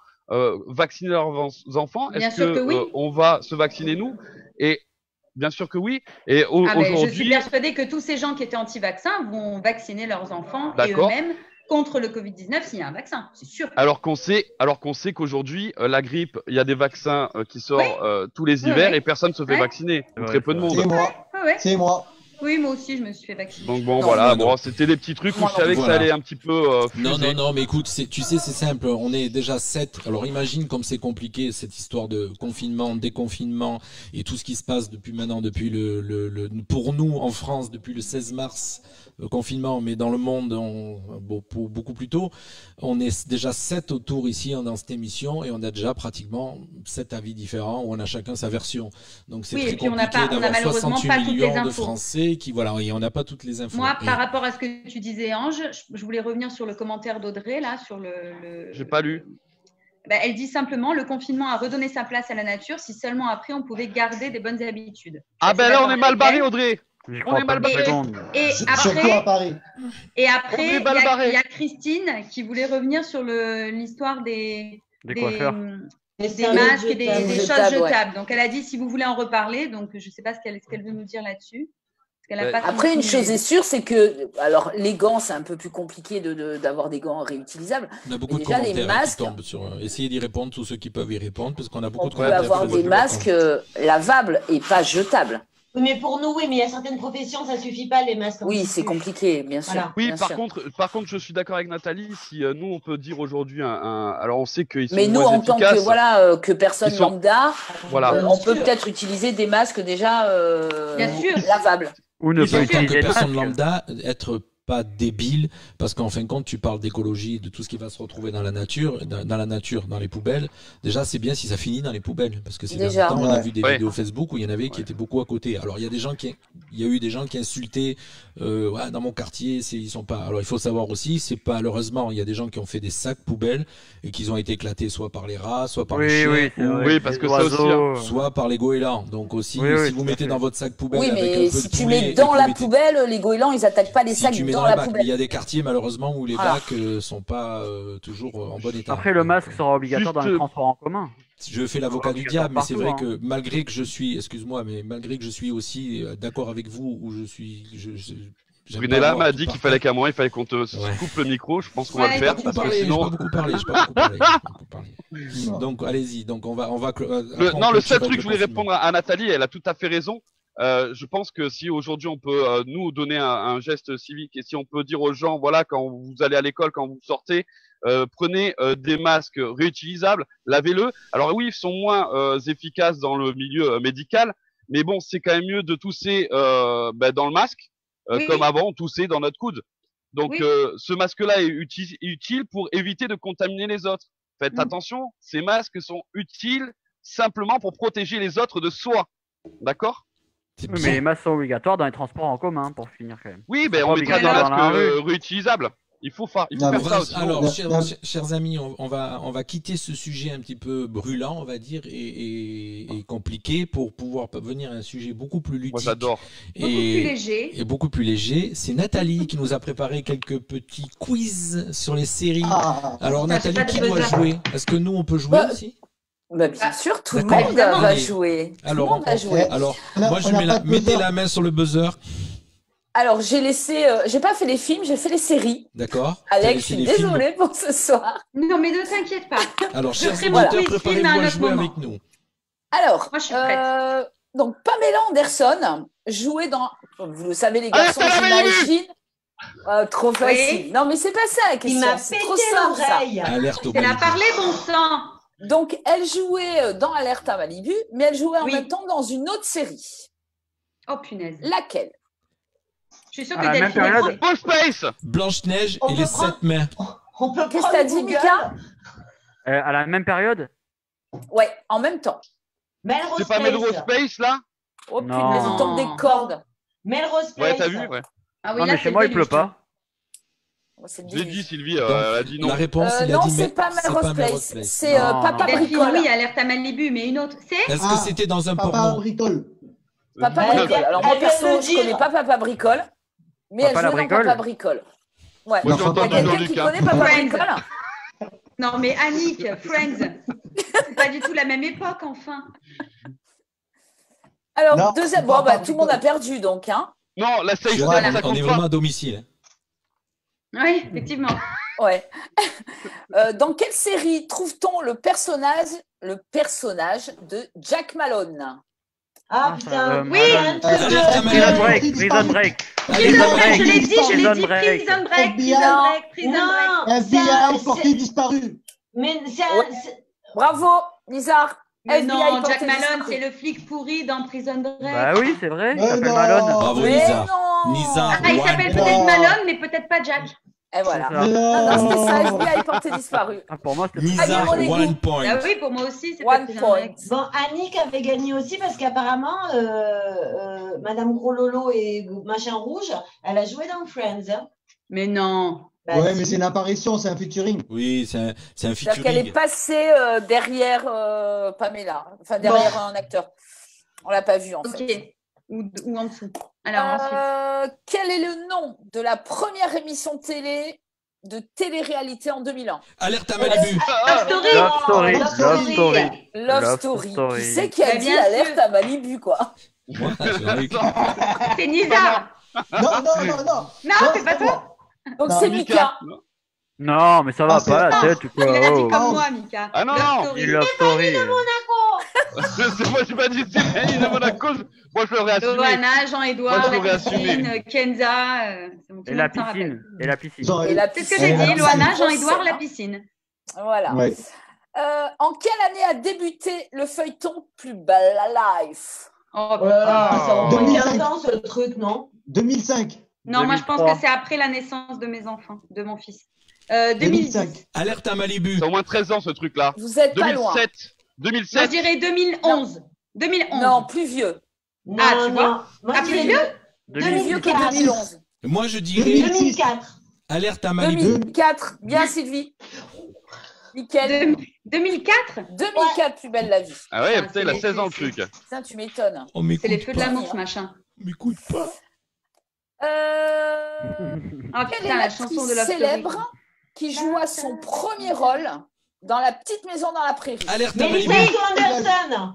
vacciner leurs enfants? Bien Est-ce sûr que oui. on va se vacciner nous? Et bien sûr que oui. Et Ah, mais je suis aujourd'hui, persuadée que tous ces gens qui étaient anti-vaccins vont vacciner leurs enfants et D'accord. eux-mêmes contre le Covid-19 s'il y a un vaccin. C'est sûr. alors qu'on sait qu'aujourd'hui, la grippe, il y a des vaccins qui sortent tous les hivers Oui. et personne se fait Ouais. vacciner. Ou Ouais, très peu de monde. C'est moi. Ah ouais. C'est moi. Oui, moi aussi, je me suis fait vacciner. Donc bon, Non, voilà, non. bon, c'était des petits trucs où je savais que Voilà. ça allait un petit peu Non, fuser. non, mais écoute, tu sais, c'est simple. On est déjà 7. Alors imagine comme c'est compliqué cette histoire de confinement, déconfinement et tout ce qui se passe depuis maintenant, depuis pour nous en France, depuis le 16 mars, confinement, mais dans le monde, beaucoup plus tôt. On est déjà 7 autour ici dans cette émission et on a déjà pratiquement 7 avis différents où on a chacun sa version. Donc c'est Oui, très et puis on n'a compliqué pas- on n'a d'avoir malheureusement 68 pas toutes les millions de infos. Français après, qui voilà, et on n'a pas toutes les infos. Moi, Et- par rapport à ce que tu disais, Ange, je voulais revenir sur le commentaire d'Audrey, là, sur le... J'ai pas lu. Elle dit simplement, le confinement a redonné sa place à la nature si seulement après on pouvait garder des bonnes habitudes. Ah ben là, on est mal barré, Audrey. J'y On crois est pas mal une barré. seconde. Et Surtout à Paris. après, On est il mal barré. y a Christine qui voulait revenir sur l'histoire des coiffeurs. Des des serviettes masques et des jetables. choses Jetables, ouais. jetables. Donc, elle a dit si vous voulez en reparler. Donc, je ne sais pas ce qu'elle veut nous dire là-dessus. Parce qu'elle a pas Après, une continué. chose est sûre, c'est que, alors, les gants, c'est un peu plus compliqué d'avoir des gants réutilisables. On a beaucoup Mais de déjà, les commentaires masques, qui tombent sur. Essayez d'y répondre, tous ceux qui peuvent y répondre, parce qu'on a beaucoup on de peut commentaires. avoir sur des le masques lavables et pas jetables. Oui, mais pour nous, oui, mais il y a certaines professions, ça suffit pas les masques. Oui, c'est compliqué, bien sûr. Voilà. Oui, bien par sûr. contre, je suis d'accord avec Nathalie. Si nous, on peut dire aujourd'hui alors on sait qu'ils sont Mais nous, moins en tant efficaces. que, voilà, que personne Ils sont- lambda, Voilà. on peut peut-être utiliser des masques déjà Bien sûr. lavables. Ou ne Oui, pas en tant que utiliser de personne masque. lambda, être pas débile, parce qu'en fin de compte, tu parles d'écologie, de tout ce qui va se retrouver dans la nature, dans les poubelles. Déjà, c'est bien si ça finit dans les poubelles, parce que ces derniers Déjà. temps, on a Ouais. vu des Ouais. vidéos Facebook où il y en avait qui étaient beaucoup à côté. Alors, il y a eu des gens qui insultaient, ouais, dans mon quartier, ils sont pas. Alors, il faut savoir aussi, c'est pas, malheureusement, il y a des gens qui ont fait des sacs poubelles et qui ont été éclatés soit par les rats, soit par les Oui, chiens, oui, c'est ou vrai. Oui, parce Les que ça aussi, oiseaux, soit par les goélands. Donc aussi, Oui, oui, si vous tout à mettez fait. dans votre sac poubelle Oui, avec un mais peu si de tu poulet mets et dans que la vous mettez- poubelle, les goélands, ils attaquent pas les si sacs tu mets dans dans la la bac, il y poubelle. a des quartiers malheureusement où les Voilà. bacs sont pas toujours en bon état. Après, le masque sera obligatoire dans Juste- les transports en commun. Je fais l'avocat du obligatoire diable, mais c'est vrai partout, que malgré que je suis, excuse-moi, mais malgré que je suis aussi d'accord avec vous, où je suis, j'aime pas Brunella avoir m'a tout dit qu'il parfait. fallait qu'à moi, il fallait qu'on te Ouais. coupe le micro. Je pense qu'on Ouais, va le faire j'ai parce que J'ai sinon. pas beaucoup parlé, j'ai pas beaucoup parlé. Donc allez-y, donc on va Le seul truc que je voulais répondre à Nathalie, elle a tout à fait raison. Je pense que si aujourd'hui on peut nous donner un geste civique et si on peut dire aux gens, voilà, quand vous allez à l'école, quand vous sortez, prenez des masques réutilisables, lavez-le. Alors oui, ils sont moins efficaces dans le milieu médical, mais bon, c'est quand même mieux de tousser dans le masque, Oui. comme avant, on toussait dans notre coude. Donc Oui. ce masque-là est utile pour éviter de contaminer les autres. Faites Mm. attention, ces masques sont utiles simplement pour protéger les autres de soi. D'accord? Oui, mais les masques sont obligatoires dans les transports en commun, pour finir quand même. Oui, ben Pas on mettra des obligatoire masques dans la rue. réutilisables. Il faut faire Non, mais ça aussi. Alors, Non, chers, non. chers amis, on va quitter ce sujet un petit peu brûlant, on va dire, et compliqué pour pouvoir venir à un sujet beaucoup plus ludique. Moi j'adore. Beaucoup plus léger. Et beaucoup plus léger. C'est Nathalie qui nous a préparé quelques petits quiz sur les séries. Alors Ça, Nathalie, c'est pas qui de doit buzzer. jouer? Est-ce que nous on peut jouer Bah, aussi? Bah, bien sûr, tout le D'accord. monde va Allez. jouer. Tout le Alors, monde va jouer. alors On a- moi je on a mets pas de mettez buzzer. la main sur le buzzer. Alors, j'ai pas fait les films, j'ai fait les séries. D'accord. T'as Alex, je laissé suis les films. désolée pour ce soir. Non, mais ne t'inquiète pas. Alors, Je chers ferai mon auditeurs, quiz film préparez-vous à un à autre jouer moment. avec nous. Alors, Moi, je suis prête. donc Pamela Anderson jouait dans, vous le savez les garçons, Ah, ça l'avait j'imagine. Trop facile. Oui. Non, mais c'est pas ça la Il question. m'a C'est pété trop simple ça. l'oreille. Alerte au Elle a Malibu. parlé, bon sang. Donc, elle jouait dans Alerte à Malibu, mais elle jouait en Oui. même temps dans une autre série. Oh, punaise. Laquelle? Je suis sûre À que la même Delphine est période. prête. Full Space. Blanche-Neige On et peut les prendre- 7 mains. On peut Qu'est-ce que prendre t'as dit, Google. Mika? À la même période? Ouais, en même temps. Melrose C'est pas Place. Melrose Space là? Oh Non. punaise, il tombe des cordes. Melrose Ouais, Place. t'as vu? Ouais. Ah oui, Non, là, mais c'est chez moi, il déluge. pleut pas. Oh, c'est le Je l'ai déluge. dit, Sylvie, elle a dit non. La réponse, il a Non, dit c'est pas c'est Melrose pas Melrose Place. Place. C'est Non, Papa non. Delphine, Bricole. oui, Alerte à Malibu, mais une autre. C'est Est-ce Ah, que c'était dans un Papa porno? bricole. Papa Elle Bricole. vient- Alors moi elle vient perso, de le je dire. connais pas Papa Bricole, mais Papa elle la jouait dans bricole. Papa Bricole. Ouais. Moi, j'ai Non, Pas entendu quelqu'un Jean-Luc. qui hein. connaît Papa Friends. Bricole? Non, mais Annick, Friends. C'est pas du tout la même époque, enfin. Alors, Non, deuxième. c'est Bon, pas bah, Papa tout le monde a Bricole. perdu donc, hein. Non, la safe Voilà, space, ça on est compte vraiment pas. à domicile. Oui, effectivement. Ouais. Dans quelle série trouve-t-on le personnage de Jack Malone? Ah putain. Oui, Malone. Prison Break, Prison Break. Prison Break, je l'ai dit, Prison Prison Break. Break, FBI. Prison Break. Non, FBI porté disparu. mais c'est Ouais. Bravo, Nizar. Mais FBI non, porté Jack Malone, disparu. c'est le flic pourri dans Prison Break. Bah oui, c'est vrai, il Mais s'appelle non. Malone. Bravo Mais Nizar. non. Nizar, Ah, il one s'appelle point. peut-être Malone, mais peut-être pas Jack. Et voilà. C'est ça. Non, c'était ça, FBI porté disparu. Pour moi, c'était Nizar, 1 point. Ah oui, pour moi aussi, c'est One peut-être point. Bon, Annick avait gagné aussi parce qu'apparemment, Madame Gros Lolo et Machin Rouge, elle a joué dans Friends. Hein. Mais non. Bah, Ouais, si. mais c'est une apparition, c'est un featuring. Oui, c'est un C'est-à-dire qu'elle est featuring. passée derrière Pamela, enfin derrière un acteur. On l'a pas vu en fait. Ok. Ou en dessous. Alors ensuite. Quel est le nom de la première émission de télé-réalité en 2001? Alerte à Malibu. Love Story. Love Story. Love Love Story. Love Story. Story. Qui c'est qui a Mais dit bien alerte sûr. à Malibu, quoi? Moi, Jean-Luc. C'est Nizar. Non, Non, c'est pas toi. Donc Non, c'est Mika. Mika. Non, mais ça va Ah, c'est- pas la tête ou quoi. Il a dit oh. comme moi, Mika. Ah non, Love non. Story. Dis Love Story. C'est moi, je pas dit c'est Fanny de Monaco. Moi, je l'aurais assumé. Johanna, Jean-Édouard, Moi, je l'aurais la piscine, assumé. Kenza. C'est bon, tout Et le la monde s'en rappelle. piscine. Et la piscine. Jean- Et la C'est ce que piscine. j'ai dit, Et Loana, grosse Jean-Édouard, scène, la hein. piscine. Voilà. Ouais. En quelle année a débuté le feuilleton Plus belle la life? Oh, Oh là là, c'est en 2005. 15 ans ce truc, non? 2005. non, moi je pense 2003. que c'est après la naissance de mes enfants, de mon fils. 2010. 2005. Alerte à Malibu. C'est au moins 13 ans ce truc-là. Vous êtes pas loin. 2007. Moi, je 2007. dirais 2011. 2011. Non, plus vieux. Non, Ah, tu non. vois? Moi, Ah, je plus dirais vieux? Plus 2006. vieux que 2011. Moi, je dirais 2004. alerte à Malibu. 2004. Bien, Sylvie. Nickel. 2004. 2004, Plus belle la vie. Ah ouais, Ah, putain, il a c'est- 16 ans le truc. Putain, tu m'étonnes. On C'est m'écoute les feux de pas. l'amour, ce machin. On m'écoute pas. Ah Quelle putain, est la chanson de l'actrice Love Story. célèbre qui joua son premier rôle dans La petite maison dans la prairie? Alerte à Malibu. Melissa Sue Anderson.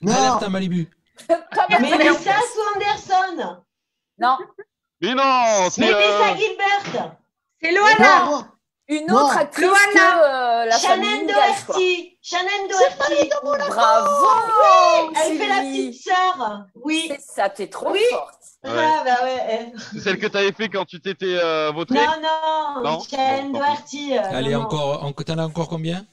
Non. Alerte à Malibu. Pas mal. Melissa Sue Anderson. Non, Mais non, c'est. Melissa Gilbert. C'est Loana. Non. une Non. autre actrice Loana. que la famille Shannon Ingalls, quoi. Doherty. Shannon Doherty. Bravo. Elle fait la Sylvie. petite sœur. Oui. C'est ça, t'es trop Oui. forte. Ah, bah ouais. C'est celle que t'avais fait quand tu t'étais voté. Non, Non. Shannon Bon, tant Doherty. Allez, non, non. t'en as encore combien?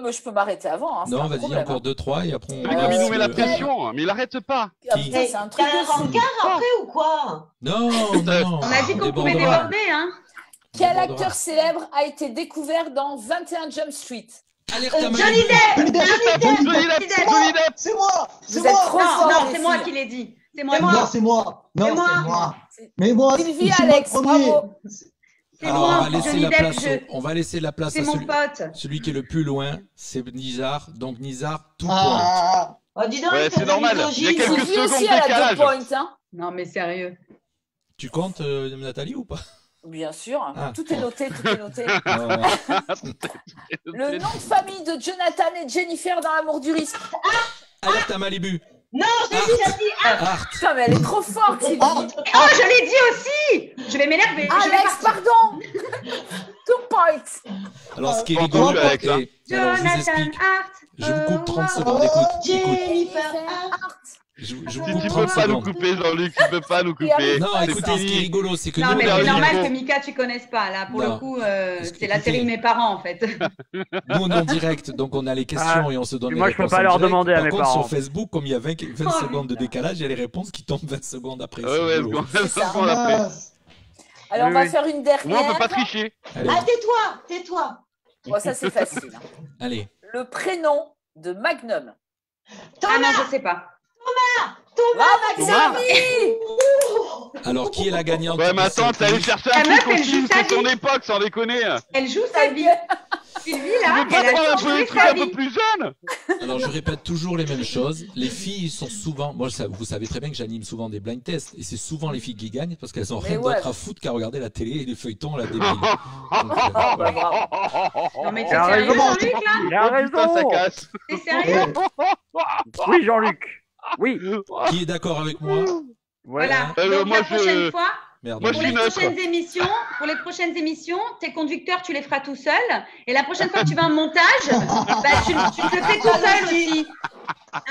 Mais je peux m'arrêter avant. Hein, c'est Non, pas un vas-y, problème, encore 2-3 et après on. Mais comme il nous met la le- pression, mais il arrête pas. Ah, putain, Mais c'est un truc t'as un de fou. rencard après ou quoi? Non, non. On a dit qu'on pouvait débordera. déborder, hein. Quel Débordera. acteur célèbre a été découvert dans 21 Jump Street? Alerte à Johnny Malibu. Depp. Johnny Depp, Johnny Depp. C'est moi. C'est Vous êtes moi. trop Non, forts, non, les c'est moi filles. qui l'ai dit. C'est moi. C'est moi. Non, c'est moi. Non, C'est c'est moi. moi. Mais moi, Sylvie, c'est moi Alex, le premier. bravo. C'est Alors, on moi. va laisser Johnny la Depp, place. On va laisser la place c'est à mon celui, pote. celui qui est le plus loin. C'est Nizar. Donc Nizar, tout point. Ah. Oh, dis donc, Ouais, il c'est fait normal. des Il y a misogynes. quelques Sylvie aussi, secondes elle a 2 décalage. points. Hein. Non, mais sérieux. Tu comptes, Nathalie, ou pas? Bien sûr. Ah. Tout est noté, tout est noté. Ouais. Le nom de famille de Jonathan et Jennifer dans L'amour du risque. Alerte à Malibu. Non, j'ai dit Art. Putain, mais elle est trop forte, Sylvie. Oh, je l'ai dit aussi. Je vais m'énerver. Je vais Alex, partir. pardon. 2 points. Alors, ce qui est Bon, rigolo, entendu, Alex, hein. alors, je vous Jonathan explique. Hart. Je vous coupe 30 secondes. Écoute. Jennifer Hart. Je vous Tu coupe peux 30 pas nous secondes. couper, Jean-Luc, tu peux pas nous couper. Non, C'est écoutez, ce qui est fini. rigolo, c'est que Non, nous, mais on a c'est eu- normal que Mika, tu connaisses pas. Là, pour Non. le coup, Parce que, c'est la écoutez- série de mes parents, en fait. nous, on est en direct, donc on a les questions et on se donne puis les moi, je peux réponses pas en leur direct. demander à Par mes contre, parents. sur Facebook, comme il y a 20 Oh, secondes de putain. décalage, il y a les réponses qui tombent 20 secondes après. Ouais, c'est ouais, rigolo. c'est ça. ce qu'on a fait. Alors, on Oui, va oui. faire une Moi, on peut dernière. pas tricher. Allez, Ah, tais-toi. Bon, ça, c'est facile. Hein. allez. Le prénom de Magnum. Ah non, je sais pas. Bravo, Xavier. Alors, qui est la gagnante Ouais, mais de attends, cette t'es allé quiz chercher La un meuf, truc elle aussi joue sa de son vie. époque, sans déconner. Elle joue sa vie. Sylvie, Tu là, peux pas elle a prendre un peu changé des trucs sa un peu vie. plus jeunes? Alors, je répète toujours les mêmes choses. Les filles sont souvent. Moi, vous savez très bien que j'anime souvent des blind tests. Et c'est souvent les filles qui gagnent parce qu'elles ont Mais rien ouais. d'autre à foutre qu'à regarder la télé et les feuilletons à la débile. Donc, Oh, bah, bravo. Non, mais Il t'es a sérieux, raison. Jean-Luc, là? Il a Oh, putain, ça raison. casse. T'es sérieux? Oui, Jean-Luc. Oui. Qui est d'accord avec moi? Voilà. Euh, Donc, moi, la prochaine je- fois, Merde. Moi, je pour suis les neutre. prochaines émissions, tes conducteurs, tu les feras tout seul. Et la prochaine fois que tu vas en montage, bah, tu te le fais tout seul aussi. Parce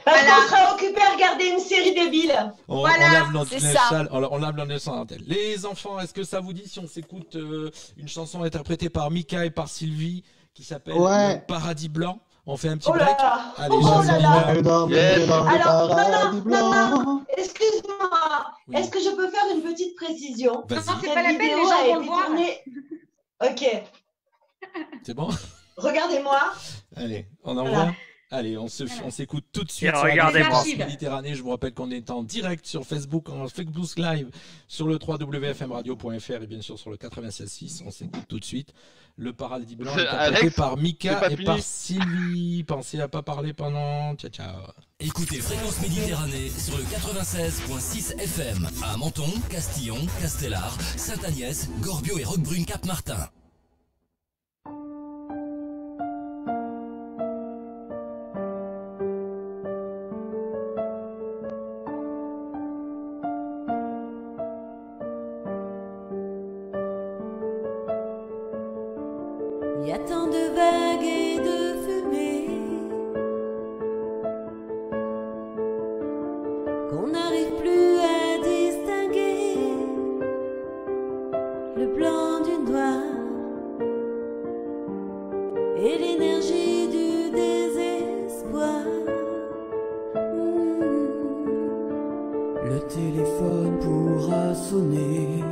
Voilà. qu'on sera occupé à regarder une série débile. On Voilà, lave notre c'est linge ça. sale, on lave notre linge sale en antenne. Les enfants, est-ce que ça vous dit si on s'écoute une chanson interprétée par Mika et par Sylvie qui s'appelle Ouais. Le Paradis Blanc? On fait un petit Oh là break? là. Allez, Oh là là. Jasmine. Dans Yes. le Alors, paradis non, blanc. excuse-moi. Excusez-moi, est-ce que je peux faire une petite précision? Vas-y. Non, c'est Cette pas la peine, les vidéo gens a vont le été voir. tournée. Ok, C'est bon? regardez-moi. Allez, on envoie. Voilà. Allez, on s'écoute tout de suite Et sur la regardez-moi. France Méditerranée. Je vous rappelle qu'on est en direct sur Facebook, en Facebook Live, sur le www.fmradio.fr et bien sûr sur le 96.6. On s'écoute tout de suite. Le Paradis Blanc est interprété Alex, par c'est Mika pas et fini. par Sylvie. Pensez à pas parler pendant. Ciao, ciao. Écoutez Fréquence Méditerranée sur le 96.6 FM à Menton, Castillon, Castellar, Sainte-Agnès, Gorbio et Roquebrune Cap-Martin. Il y a tant de vagues et de fumée qu'on n'arrive plus à distinguer le blanc du noir et l'énergie du désespoir. Le téléphone pourra sonner,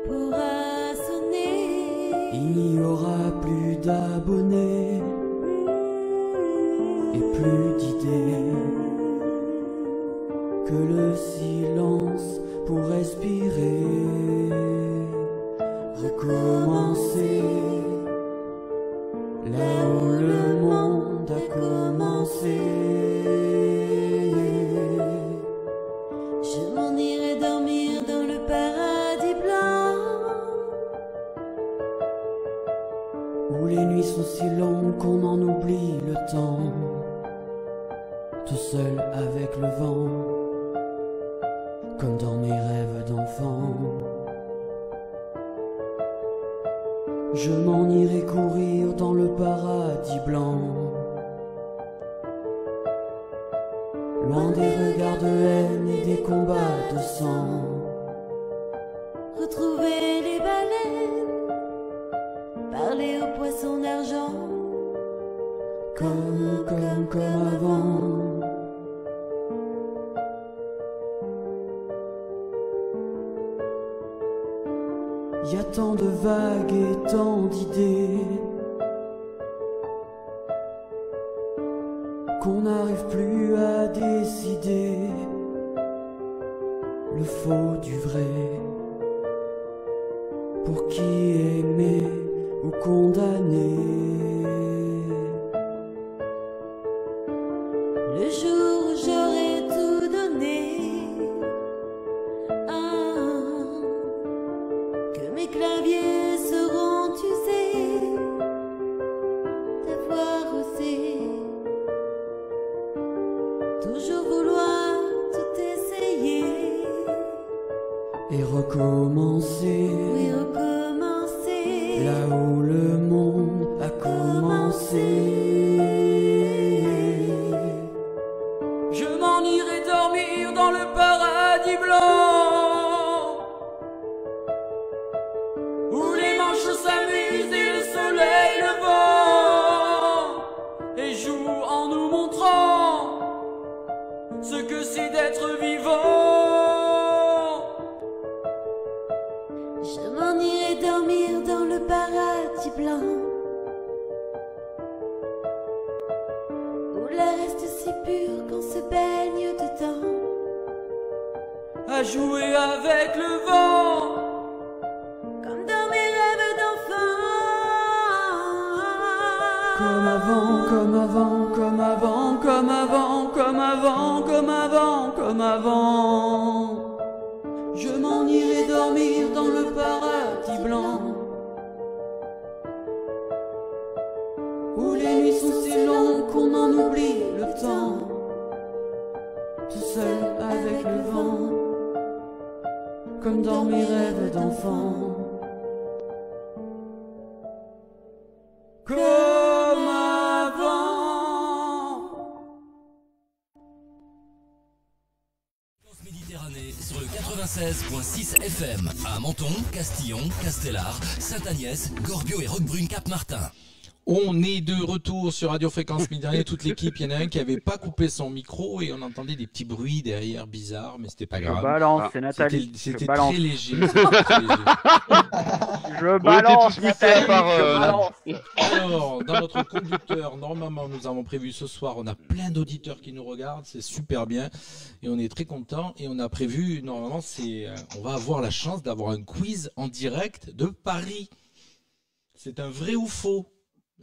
Pourra sonner. il n'y aura plus d'abonnés et plus d'idées que le silence pour respirer, recommencer là où le monde a commencé. Je m'en irai dormir dans le paradis blanc Où les nuits sont si longues qu'on en oublie le temps, tout seul avec le vent, comme dans mes rêves d'enfant. Je m'en irai courir dans le paradis blanc, loin des regards de haine et des combats de sang. retrouver les baleines, parler aux poissons d'argent, Comme avant. Y a tant de vagues et tant d'idées qu'on n'arrive plus à décider le faux du vrai. Pour qui aimer ou condamner? le jour où j'aurai tout donné, que mes claviers seront usés d'avoir osé toujours vouloir tout essayer. Et recommencer, Oui, recommencer là où le monde a commencé. Je m'en irai dormir dans le paradis blanc, où les manches s'amusent et le soleil le vent, et joue en nous montrant ce que c'est d'être vivant. Je m'en irai dormir dans le paradis blanc, où l'air reste si pur qu'on se baigne dedans. À jouer avec le vent, Comme dans mes rêves d'enfant. Comme avant, comme avant, comme avant, comme avant, comme avant, comme avant, comme avant. Je m'en irai dormir dans le paradis blanc, où les nuits sont si longues qu'on en oublie le temps, tout seul avec le vent, comme dans mes rêves d'enfant. Comme avant. Méditerranée sur le 96.6 FM à Menton, Castillon, Castellar, Sainte-Agnès, Gorbio et Roquebrune Cap-Martin. On est de retour sur Radio Fréquence Méditerranée, toute l'équipe. Il y en a un qui n'avait pas coupé son micro et on entendait des petits bruits derrière bizarres, mais c'était pas grave. Je balance, c'est Nathalie. C'était Je balance. très léger. C'était très léger. Je balance, tous mutés à part, je balance. Alors, dans notre conducteur, normalement, nous avons prévu ce soir, on a plein d'auditeurs qui nous regardent, c'est super bien et on est très contents. Et on a prévu, normalement, on va avoir la chance d'avoir un quiz en direct de Paris. C'est un vrai ou faux?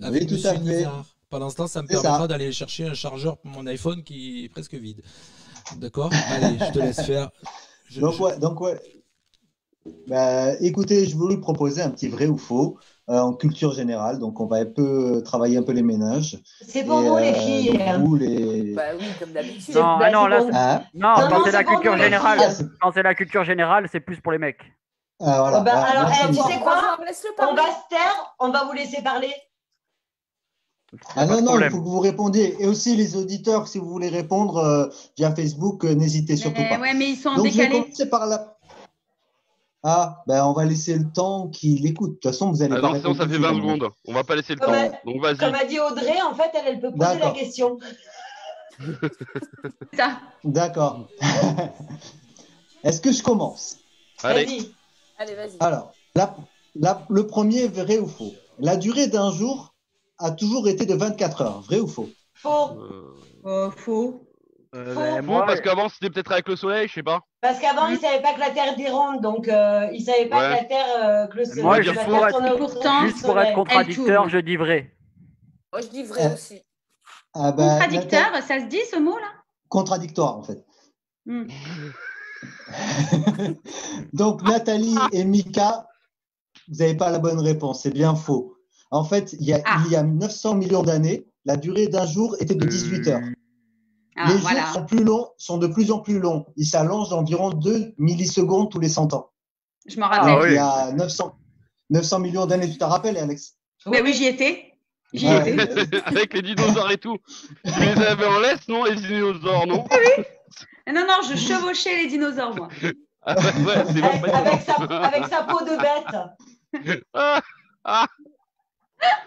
Avec Oui, tout Monsieur à fait. Nizar. Pendant ce temps, ça me C'est permettra ça. d'aller chercher un chargeur pour mon iPhone qui est presque vide. D'accord? Allez, je te laisse faire. Donc, ouais. Bah, écoutez, je voulais proposer un petit vrai ou faux en culture générale. Donc, on va un peu travailler un peu les ménages. C'est pour vous, les filles. donc, vous, les... Bah oui, comme d'habitude. Non, Bah, non, c'est là, pour- Hein non, Non, quand non, c'est la c'est pour culture nous, les générale, filles. quand c'est la culture générale, c'est plus pour les mecs. Voilà. Oh, bah, alors, merci. tu sais quoi? Laisse-le On parler. va se taire, on va vous laisser parler. Ah Pas de non, il problème. faut que vous répondiez. Et aussi, les auditeurs, si vous voulez répondre via Facebook, n'hésitez surtout pas. Ouais, mais ils sont en Donc, je vais décalé. commencer par la... Ah, ben on va laisser le temps qu'il écoute. De toute façon, vous allez Ah pas non, sinon répondre ça tout fait de 20 suite, secondes. On va pas laisser le Comme temps. elle- Donc vas-y. Comme a dit Audrey, en fait, elle peut poser la D'accord. question. Ça. D'accord. Est-ce que je commence? Allez. Vas-y. Allez, vas-y. Alors, le premier, vrai ou faux? La durée d'un jour a toujours été de 24 heures. Vrai ou faux? Faux. Faux. Ben, Bon, moi, parce qu'avant c'était peut-être avec le soleil, je sais pas. Parce qu'avant, ils ne savaient pas que la Terre était ronde, donc ils ne savaient pas Ouais. que la Terre, que le Moi, que je la pourrais Terre être- tournait autour pourtant, du juste pour être soleil. contradicteur, tourne. je dis vrai. Moi, je dis vrai aussi. Ah ben, Contradicteur, ça se dit ce mot-là? contradictoire, en fait. Hmm. Donc, Nathalie et Mika, vous n'avez pas la bonne réponse. C'est bien faux. En fait, il y a 900 millions d'années, la durée d'un jour était de 18 heures. Ah, Les voilà. jours sont plus longs, sont de plus en plus longs. Ils s'allongent d'environ 2 millisecondes tous les 100 ans. Je m'en Donc, rappelle. il y a 900 millions d'années. Tu te rappelles, Alex? Mais oui, j'y étais. J'y Ouais. étais. Avec les dinosaures et tout. Tu les avais en laisse, non, les dinosaures, non? Non, non, je chevauchais les dinosaures, moi. Ah ouais, c'est bon. Avec sa peau de bête.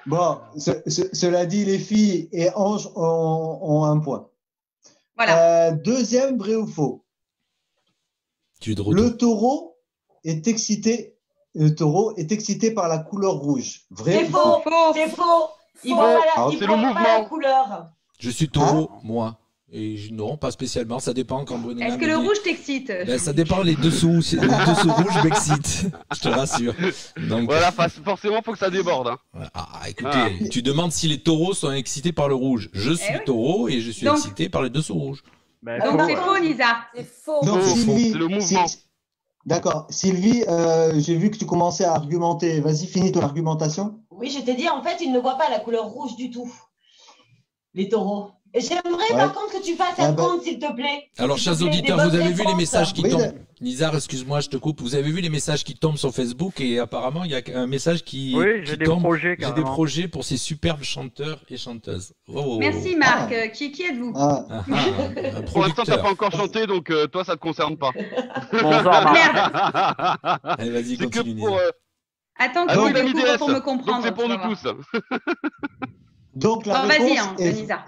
Bon, cela dit, les filles et Ange ont un point. Voilà. Deuxième, vrai ou faux? Tu es de retour. Le taureau est excité. Le taureau est excité par la couleur rouge. Vrai C'est ou faux. faux? C'est faux. Il Faux. voit pas Alors, il c'est voit le pas mouvement. la couleur. Je suis taureau, moi. Et non, pas spécialement. Ça dépend quand Brunella Est-ce que me le dit- rouge t'excite? Ben, ça dépend les dessous. Les dessous rouges m'excitent. Je te rassure. Donc, Voilà, forcément, faut que ça déborde. Hein. écoutez, tu demandes si les taureaux sont excités par le rouge. Je suis oui. taureau et je suis Donc- excité par les dessous rouges. Donc c'est faux, Lisa. C'est faux. Donc, Sylvie, c'est le mouvement. D'accord. Sylvie, j'ai vu que tu commençais à argumenter. Vas-y, finis ton argumentation. Oui, je t'ai dit, en fait, ils ne voient pas la couleur rouge du tout. Les taureaux. Et j'aimerais Ouais. par contre que tu fasses Ah un bah- compte, s'il te plaît. Alors, S'il chers te plaît, auditeurs, des vous bonnes avez vu les réponses. messages qui Oui, tombent. Nizar, excuse-moi, je te coupe. Vous avez vu les messages qui tombent sur Facebook et apparemment, il y a un message qui, Oui, qui j'ai des tombe. projets, J'ai des carrément. projets pour ces superbes chanteurs et chanteuses. Oh. Merci, Marc. Qui êtes-vous? Ah. Un Pour l'instant, producteur. t'as pas encore chanté, donc toi, ça te concerne pas. Bonsoir, Marc. Merde. Allez, vas-y, C'est que continue. pour. Nizar. Attends que Ah non, je il a mis découvre DS. pour me Donc comprendre. c'est pour tu nous vas voir. tous. Donc, la Bon, vas-y, réponse hein, est, Nizar.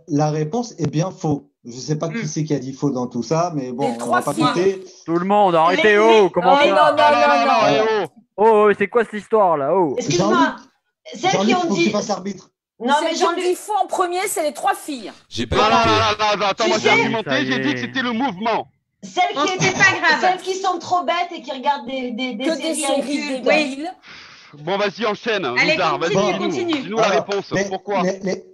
la réponse est bien faux. Je ne sais pas qui c'est qui a dit faux dans tout ça, mais bon, Les on trois va pas filles. compter. Tout le monde, arrêtez, Les- oh, comment Non, ça? non. Oh, c'est quoi cette histoire là? Oh. Excuse-moi. Celles qui Jean-Luc, ont faut que dit. tu fasses arbitre. Non, mais Ceux qui ont Jean-Luc. dit faux en premier, c'est les trois filles. J'ai pas Non, non, écouté. non, attends, Tu moi j'ai sais- argumenté, Ça y j'ai dit que est. c'était le mouvement. Celles Bon, qui, c'est pas grave. celles qui sont trop bêtes et qui regardent des Que des séries séries incultes. débiles. Bon, vas-y, enchaîne. Allez, Nizar, vas-y, continue, dis-nous. continue. Dis-nous la Alors, réponse. mais- Pourquoi?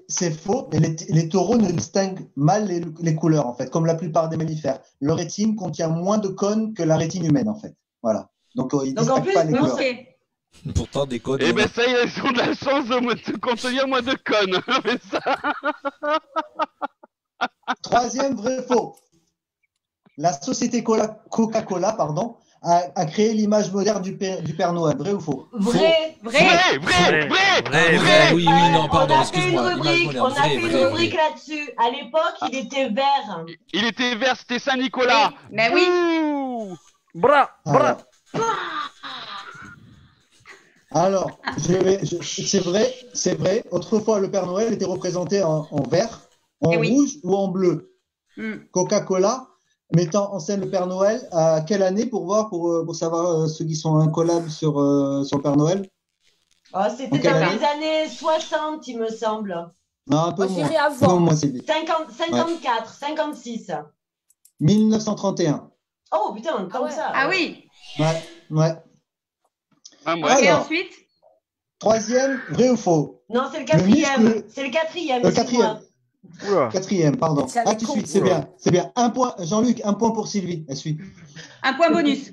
C'est faux, mais les taureaux ne distinguent mal les couleurs, en fait, comme la plupart des mammifères. Leur rétine contient moins de cônes que la rétine humaine, en fait. Voilà. Donc, ils ne Donc, en distinguent plus, pas les couleurs. Ok. Pourtant, des codes. Eh ben ça y est, ils ont de la chance de me contenir moins de connes. Mais ça... Troisième vrai faux. La société Coca-Cola, pardon, a créé l'image moderne du Père Noël. Vrai ou faux? Vrai. Vrai. Oui, oui, non, pardon, On a fait une excuse-moi. rubrique, Image on a moderne. fait une rubrique là-dessus. À l'époque, il était vert. Il était vert, c'était Saint-Nicolas. Mais oui. Ouh. Bra, Alors, Alors, c'est vrai. Autrefois, le Père Noël était représenté en vert, en rouge ou en bleu. Coca-Cola mettant en scène le Père Noël à quelle année pour savoir ceux qui sont un collab sur le Père Noël? Oh, c'était dans les années 60, il me semble. Non, un peu moins. J'irai avant. Moins, Sylvie. 54, 56. 1931. Oh putain, comme ça. Ah oui. Ouais. Et ensuite? Troisième, vrai ou faux? Non, c'est le quatrième. C'est le quatrième. Le quatrième. Quatrième, pardon. Ah, tu suis, c'est bien. C'est bien. Un point, Jean-Luc, un point pour Sylvie. Elle suit. Un point bonus.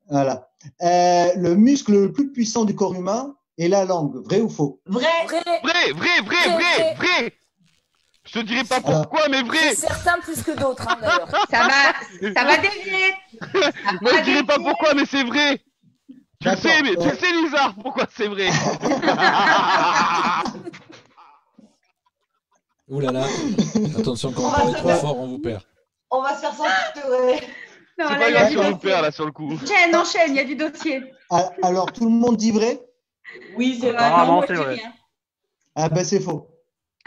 Voilà. Le muscle le plus puissant du corps humain est la langue. Vrai ou faux? Vrai. Je te dirai pas pourquoi, mais vrai. Certains plus que d'autres, hein, d'ailleurs. Ça va dévier. Moi, je dirai pas pourquoi, mais c'est vrai. Tu le sais, Lisa, pourquoi c'est vrai. Ouh là là. Attention, quand on parle trop fort, on vous perd. On va se faire censurer. Non, c'est là, pas grave si on vous perd, là, sur le coup. Enchaîne, il y a du dossier. Alors, tout le monde dit vrai? Oui, c'est vrai. Apparemment, c'est vrai. Ah ben, c'est faux.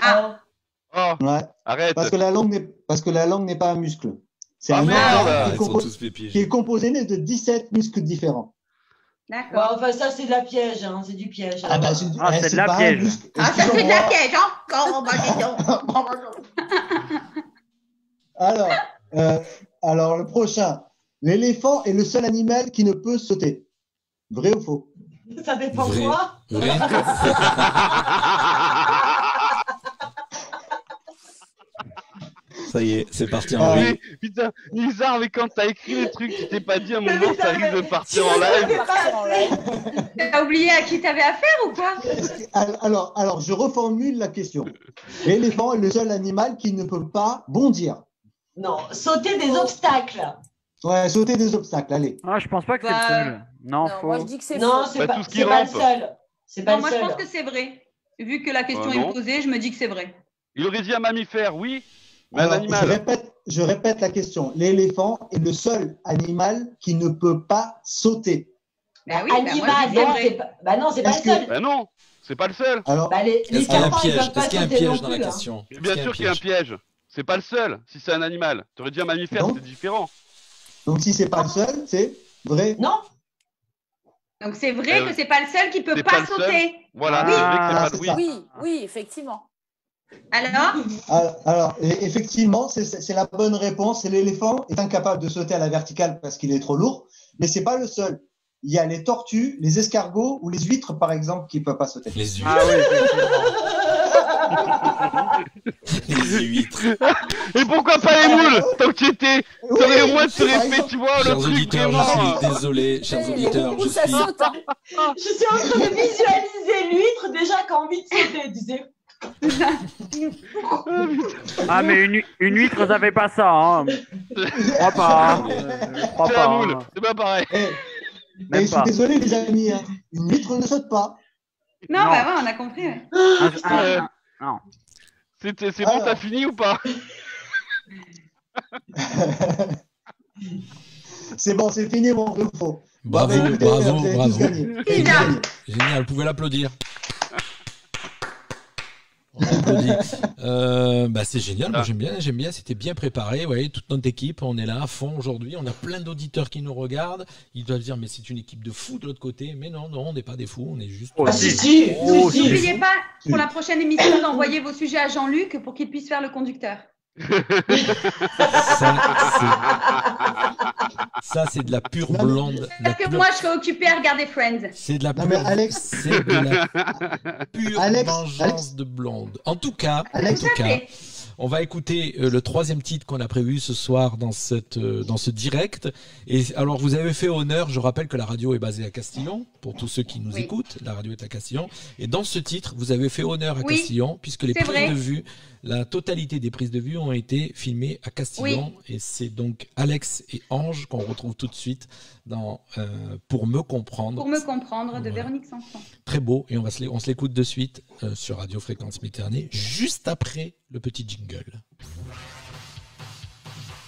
Ah. Oh, ouais. Arrête. Parce que la langue n'est pas un muscle. C'est un merde. organe qui est composé de 17 muscles différents. D'accord. Ouais, enfin, ça, c'est de la piège, hein. C'est du piège. Ah, bah, c'est de la piège. Ah, ça, c'est de la piège, encore. Alors, le prochain. L'éléphant est le seul animal qui ne peut sauter. Vrai ou faux? Ça dépend vrai. quoi. Vrai. Ça y est, c'est parti en live. Putain, Lisa, mais quand t'as écrit les trucs, tu t'es pas dit à un moment, ça risque de partir en live. T'as oublié à qui t'avais affaire ou quoi? Alors, je reformule la question. L'éléphant est le seul animal qui ne peut pas bondir. Non, sauter des obstacles. Ouais, sauter des obstacles, allez. Ah, je pense pas que c'est le seul. Non, faux. Moi, je dis que c'est Non, faux. c'est pas le seul. C'est pas Non, le moi, seul. je pense que c'est vrai. Vu que la question non. est posée, je me dis que c'est vrai. Il aurait dit un mammifère, oui, mais Alors, un animal. je répète la question. L'éléphant est le seul animal qui ne peut pas sauter. Bah oui, animal, moi, je dis bah non, c'est pas le seul. Bah non, c'est pas le seul. Alors, bah, les Est-ce qu'il y a un serpents, ils piège? peuvent pas Est-ce qu'il y a un sauter non piège dans la plus, hein. question? Bien sûr qu'il y a un piège. C'est pas le seul, si c'est un animal. T'aurais dit un mammifère, Non. c'est différent. Donc, si c'est pas le seul, c'est vrai? Non. Donc c'est vrai que c'est pas le seul qui peut c'est pas pas le seul. sauter. Voilà, Oui. c'est vrai que c'est pas c'est le ça. oui. Oui, effectivement. Alors Effectivement, c'est la bonne réponse. L'éléphant est incapable de sauter à la verticale parce qu'il est trop lourd, mais c'est pas le seul. Il y a les tortues, les escargots ou les huîtres, par exemple, qui ne peuvent pas sauter. Les huîtres. Ah oui, Les huîtres. Et pourquoi pas les moules? Tant que tu étais, t'aurais au moins fait, tu vois, le Chers truc auditeurs, vraiment. je suis désolé, chers auditeurs, je suis... Je suis en train de visualiser l'huître déjà qui a envie de sauter, tu sais. Ah, mais une huître, ça fait pas ça, hein. Je crois pas. Hein. Je crois C'est pas. la moule, Hein. c'est pas pareil. Je suis désolé, les amis, hein. Une huître ne saute pas. Non, bah ouais, on a compris. Ouais. Non. C'est bon, t'as fini ou pas? C'est bon, c'est fini, mon vrai ou faux. Bravo, Bah, écoutez, bravo, vous avez bravo. tous gagné. Génial, vous pouvez l'applaudir. On applaudit. Bah c'est génial, moi j'aime bien, c'était bien préparé, vous voyez, toute notre équipe, on est là à fond aujourd'hui, on a plein d'auditeurs qui nous regardent, ils doivent dire mais c'est une équipe de fous de l'autre côté, mais non, on n'est pas des fous, on est juste... N'oubliez pas, pour la prochaine émission, d'envoyer vos sujets à Jean-Luc pour qu'il puisse faire le conducteur. Ça c'est de la pure blonde. Parce que moi je serais occupée à regarder Friends. C'est de la pure, c'est de la pure vengeance de blonde. En tout cas, on va écouter le troisième titre qu'on a prévu ce soir dans ce direct. Et alors, vous avez fait honneur, je rappelle que la radio est basée à Castillon, pour tous ceux qui nous écoutent, la radio est à Castillon. Et dans ce titre, vous avez fait honneur à Castillon, puisque les prises de vue, la totalité des prises de vue ont été filmées à Castillon. Et c'est donc Alex et Ange qu'on retrouve tout de suite dans Pour me comprendre. Pour me comprendre, de Véronique Sanson. Très beau, et on se l'écoute de suite sur Radio Fréquence Méditerranée, juste après le petit jingle.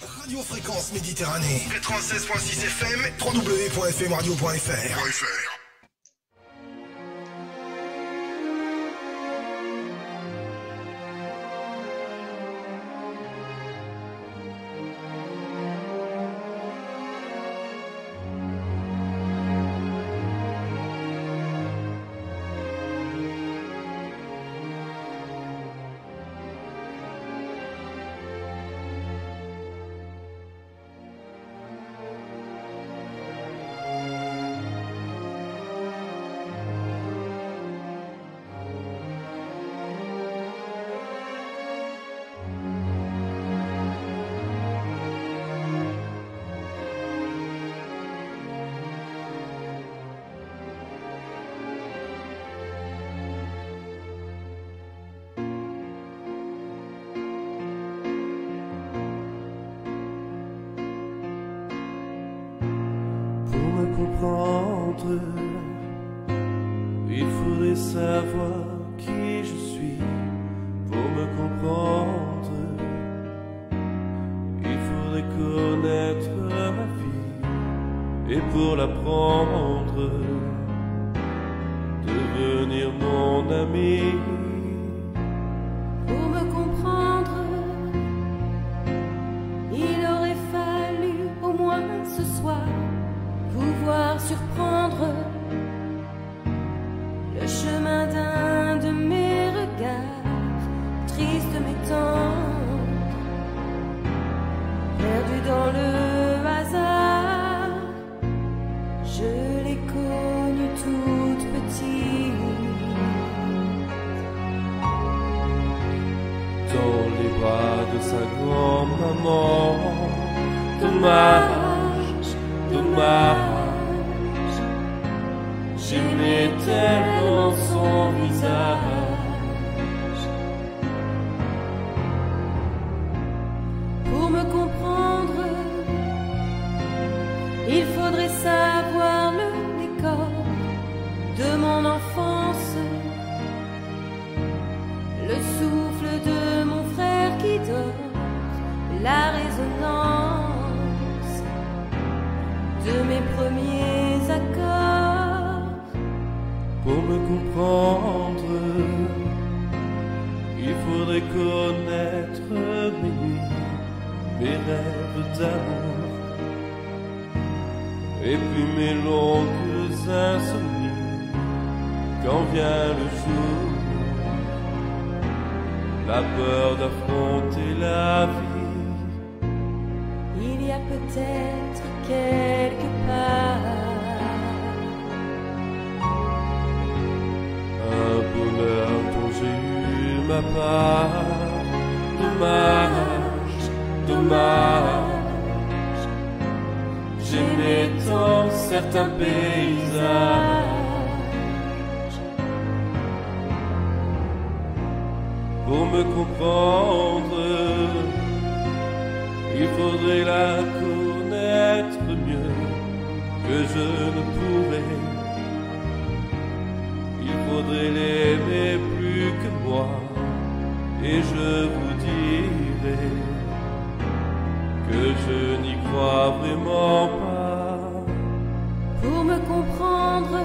Radio Fréquence Méditerranée, 96.6 FM, www.fmradio.fr. Il faudrait savoir qui je suis pour me comprendre. Il faudrait connaître ma vie et pour l'apprendre, devenir mon ami. Pour me comprendre, il aurait fallu au moins ce soir pouvoir surprendre le chemin d'un de mes regards, triste mais tendre, perdu dans le hasard. Je l'ai connue toute petite, dans les bras de sa grand-maman. Dommage, dommage, j'aimais tellement son visage. pour me comprendre, il faudrait savoir le décor de mon enfance, le souffle de mon frère qui dort, la résonance de mes premiers accords. Pour me comprendre, il faudrait connaître mes nuits, mes rêves d'amour, et puis mes longues insomnies. Quand vient le jour, la peur d'affronter la vie, Il y a peut-être quelque part un bonheur dont j'ai eu ma part. Dommage, dommage, j'aimais tant certains paysages. Pour me comprendre, il faudrait la connaître mieux que je ne pourrais. Il faudrait l'aimer plus que moi, et je vous dirai que je n'y crois vraiment pas. pour me comprendre.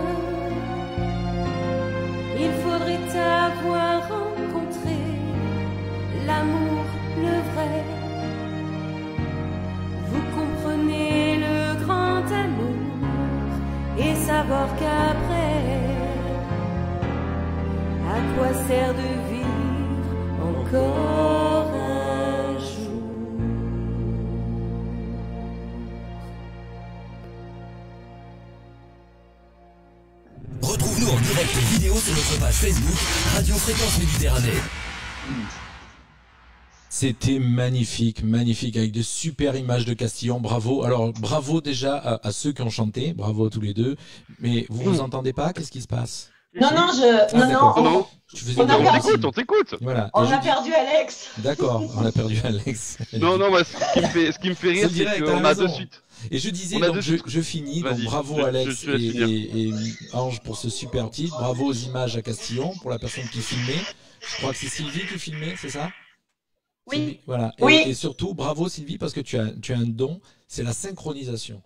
Il faudrait avoir rencontré l'amour, le vrai. Vous comprenez le grand amour et savoir qu'après, à quoi sert de vivre encore un jour? Retrouve-nous en direct vidéo sur notre page Facebook Radio Fréquence Méditerranée. C'était magnifique, magnifique, avec de super images de Castillon. Bravo. Alors, bravo déjà à ceux qui ont chanté. Bravo à tous les deux. Mais vous entendez pas? Qu'est-ce qui se passe? Non, non, d'accord. je. Tu faisais On a une perdu. musique. On t'écoute. Voilà. On Et je a dis- perdu Alex. D'accord, on a perdu Alex. Non, moi, ce qui me fait rire, C'est c'est direct, qu'on t'as a raison. de suite. Et je disais, On a donc deux titres. je finis, donc Vas-y, bravo je Alex te laisse finir. et Ange pour ce super titre, bravo aux images à Castillon pour la personne qui filmait. Je crois que c'est Sylvie qui filmait, c'est ça? Oui. Sylvie, voilà. Oui. Et surtout, bravo Sylvie, parce que tu as un don, c'est la synchronisation.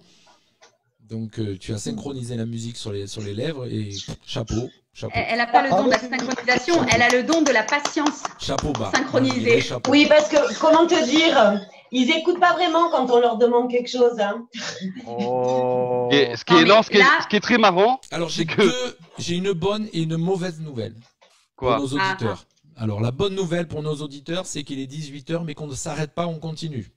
Donc tu as synchronisé la musique sur les lèvres et chapeau. Elle n'a pas le don de la synchronisation, elle a le don de la patience. Chapeau bas. Synchronisé. Chapeau. Oui, parce que, comment te dire, ils écoutent pas vraiment quand on leur demande quelque chose. Hein. Oh. Et ce qui Non, est, mais non, ce qui est, là- ce qui est très marrant, Alors c'est que j'ai une bonne et une mauvaise nouvelle quoi pour nos auditeurs. Alors la bonne nouvelle pour nos auditeurs, c'est qu'il est 18h mais qu'on ne s'arrête pas, on continue.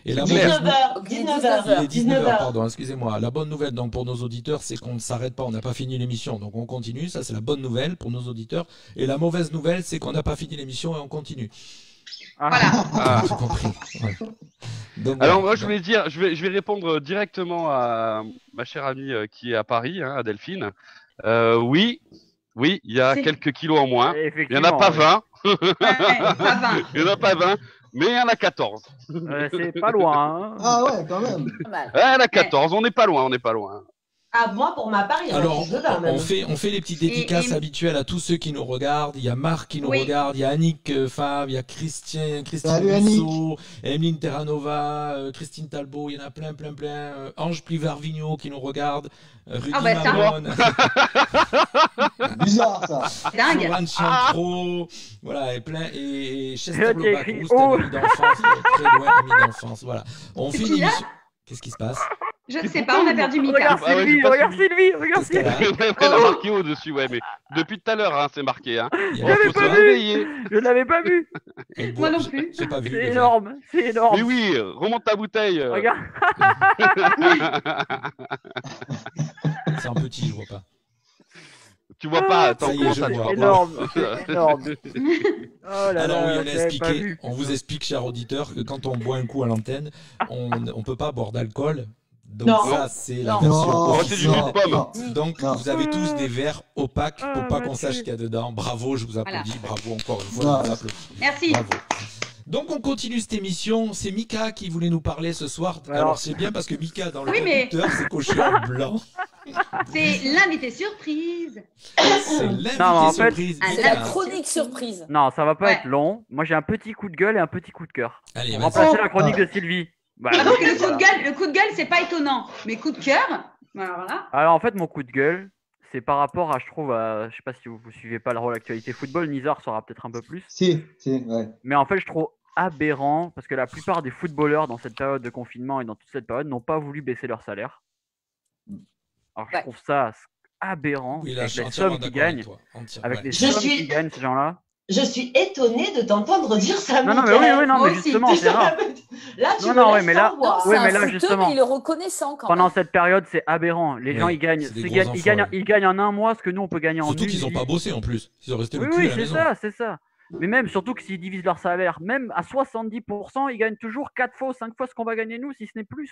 Et la mauvaise 19h, Il 19h, est 19h, pardon, excusez-moi. La bonne nouvelle donc pour nos auditeurs, c'est qu'on ne s'arrête pas, on n'a pas fini l'émission, donc on continue. Ça, c'est la bonne nouvelle pour nos auditeurs. Et la mauvaise nouvelle, c'est qu'on n'a pas fini l'émission et on continue. Ah. J'ai compris. Ouais. Donc, Alors voilà. moi je voulais dire, je vais répondre directement à ma chère amie qui est à Paris, à Delphine. Oui, il y a C'est- quelques kilos en moins. Il n'y en a Effectivement, pas ouais. 20. pas 20. Il n'y en a pas 20, mais il y en a 14. C'est pas loin. Hein. Ah ouais, quand même. Pas mal. Ouais, il y en a 14, on n'est pas loin, on n'est pas loin. Ah, moi, pour ma part, il y en a Alors, qui se le donnent, même. on fait les petites dédicaces habituelles à tous ceux qui nous regardent. Il y a Marc qui nous regarde, il y a Annick Fabre, il y a Christine Rousseau, Emeline Terranova, Christine Talbot, il y en a plein. Ange Plivar-Vigneault qui nous regarde, Rudy Mamon. Bizarre, ça. Dingue. Florence Chantreau, voilà, et Chester Lobacou, c'était un ami d'enfance, très loin, ami d'enfance. Voilà. On fait une émission. Qu'est-ce qui se passe? Je ne sais pas, on a perdu Mika. Regarde Sylvie, regarde Sylvie. Qu'est-ce qu'elle a? Elle a marqué au-dessus, ouais, mais depuis tout à l'heure, hein, c'est marqué. Hein. Je l'avais pas vu. Je l'avais pas vu. Moi non plus. J'ai pas vu. C'est énorme, c'est énorme. Mais oui, remonte ta bouteille. Regarde. C'est un petit, je vois pas. Tu vois pas, attends, ça y est, je vois. C'est énorme, c'est énorme. Oh là Alors là, oui, on vous explique, cher auditeur, que quand on boit un coup à l'antenne, on peut pas boire d'alcool. Donc ça, c'est la version officielle. Donc vous avez tous des verres opaques pour pas qu'on sache ce qu'il y a dedans. Bravo, je vous applaudis. Bravo encore une fois. Je vous applaudis. Merci. Bravo. Donc on continue cette émission. C'est Mika qui voulait nous parler ce soir. Alors c'est bien parce que Mika dans le conducteur c'est coché en blanc. C'est l'invité surprise. C'est l'invité surprise. C'est la chronique surprise. Non, ça va pas être long. Moi j'ai un petit coup de gueule et un petit coup de cœur. Allez, on va remplacer la chronique de Sylvie. Bah, donc le coup de gueule, c'est pas étonnant. Mais coup de cœur, alors là. Alors en fait, mon coup de gueule, c'est par rapport à, je trouve, je sais pas si vous suivez pas l'actualité football, Nizar saura peut-être un peu plus. Si, ouais. Mais en fait, je trouve aberrant parce que la plupart des footballeurs dans cette période de confinement et dans toute cette période n'ont pas voulu baisser leur salaire. Alors je trouve ça aberrant avec les sommes qu'ils gagnent, avec les sommes qu'ils gagnent ces gens-là. Je suis étonnée de t'entendre dire ça. Non, mais oui, non, mais justement, c'est rare. Là, tu mais là, justement, il est reconnaissant quand même. Pendant cette période, c'est aberrant. Les gens, ils gagnent en un mois ce que nous, on peut gagner en une vie. Surtout qu'ils n'ont pas bossé en plus. Ils ont resté le cul à la maison. Oui, c'est ça. Mais même, surtout que s'ils divisent leur salaire, même à 70%, ils gagnent toujours 4 fois ou 5 fois ce qu'on va gagner nous, si ce n'est plus.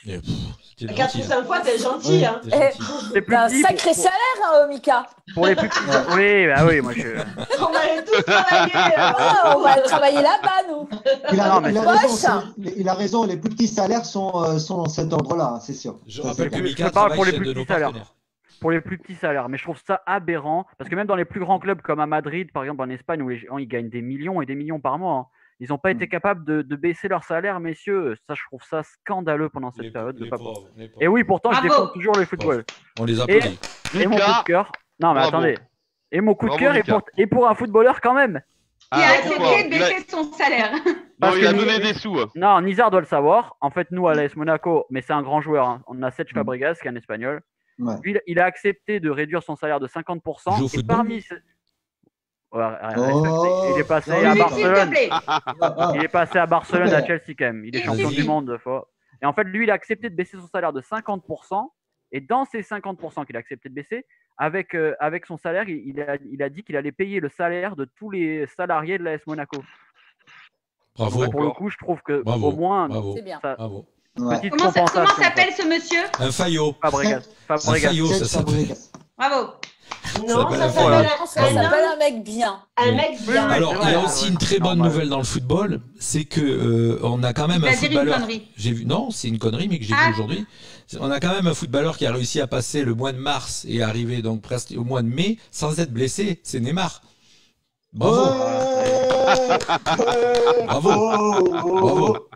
4 ou 5 fois, t'es gentil. Hein. C'est un sacré salaire, Mika. Pour les plus petits. Oui, moi je. On va aller tous travailler. On va travailler là-bas, nous. Il a raison, les plus petits salaires sont dans cet ordre-là, c'est sûr. Je rappelle que Mika parle pour les travaille plus chez de nos petits salaires. partenaires. Pour les plus petits salaires, mais je trouve ça aberrant parce que même dans les plus grands clubs comme à Madrid, par exemple en Espagne, où les gens ils gagnent des millions et des millions par mois, hein, ils n'ont pas été capables de baisser leur salaire, messieurs. Ça, je trouve ça scandaleux pendant cette période. Et oui, pourtant, je défends toujours le football. On les applaudit. Et mon coup de cœur. Non, mais attendez. Et mon coup de cœur est pour un footballeur quand même. Qui a accepté de baisser son salaire. Bon, il a donné des sous. Non, Nizar doit le savoir. En fait, nous, à l'AS Monaco, mais c'est un grand joueur. Hein. On a Serge Fabregas, qui est un Espagnol. Ouais. Lui, il a accepté de réduire son salaire de 50%. Et parmi ces... il est passé à Barcelone. Il est passé à Barcelone, à Chelsea quand même. Il est champion du monde deux fois. Et en fait, lui, il a accepté de baisser son salaire de 50%. Et dans ces 50% qu'il a accepté de baisser, avec son salaire, il a dit qu'il allait payer le salaire de tous les salariés de l'AS Monaco. Bravo. Donc, pour le coup, je trouve que au moins, c'est bien. Bravo. Ouais. Comment s'appelle ce monsieur? Un Fayot. Fabregas. Un Fayot, ça s'appelle. Bravo. Non, ça s'appelle un mec bien. Un mec bien. Alors, il y a aussi une très bonne nouvelle dans le football, c'est que on a quand même un footballeur. J'ai vu, non, c'est une connerie, mais que j'ai vu aujourd'hui. On a quand même un footballeur qui a réussi à passer le mois de mars et arriver donc presque au mois de mai sans être blessé. C'est Neymar. Bravo. Bravo.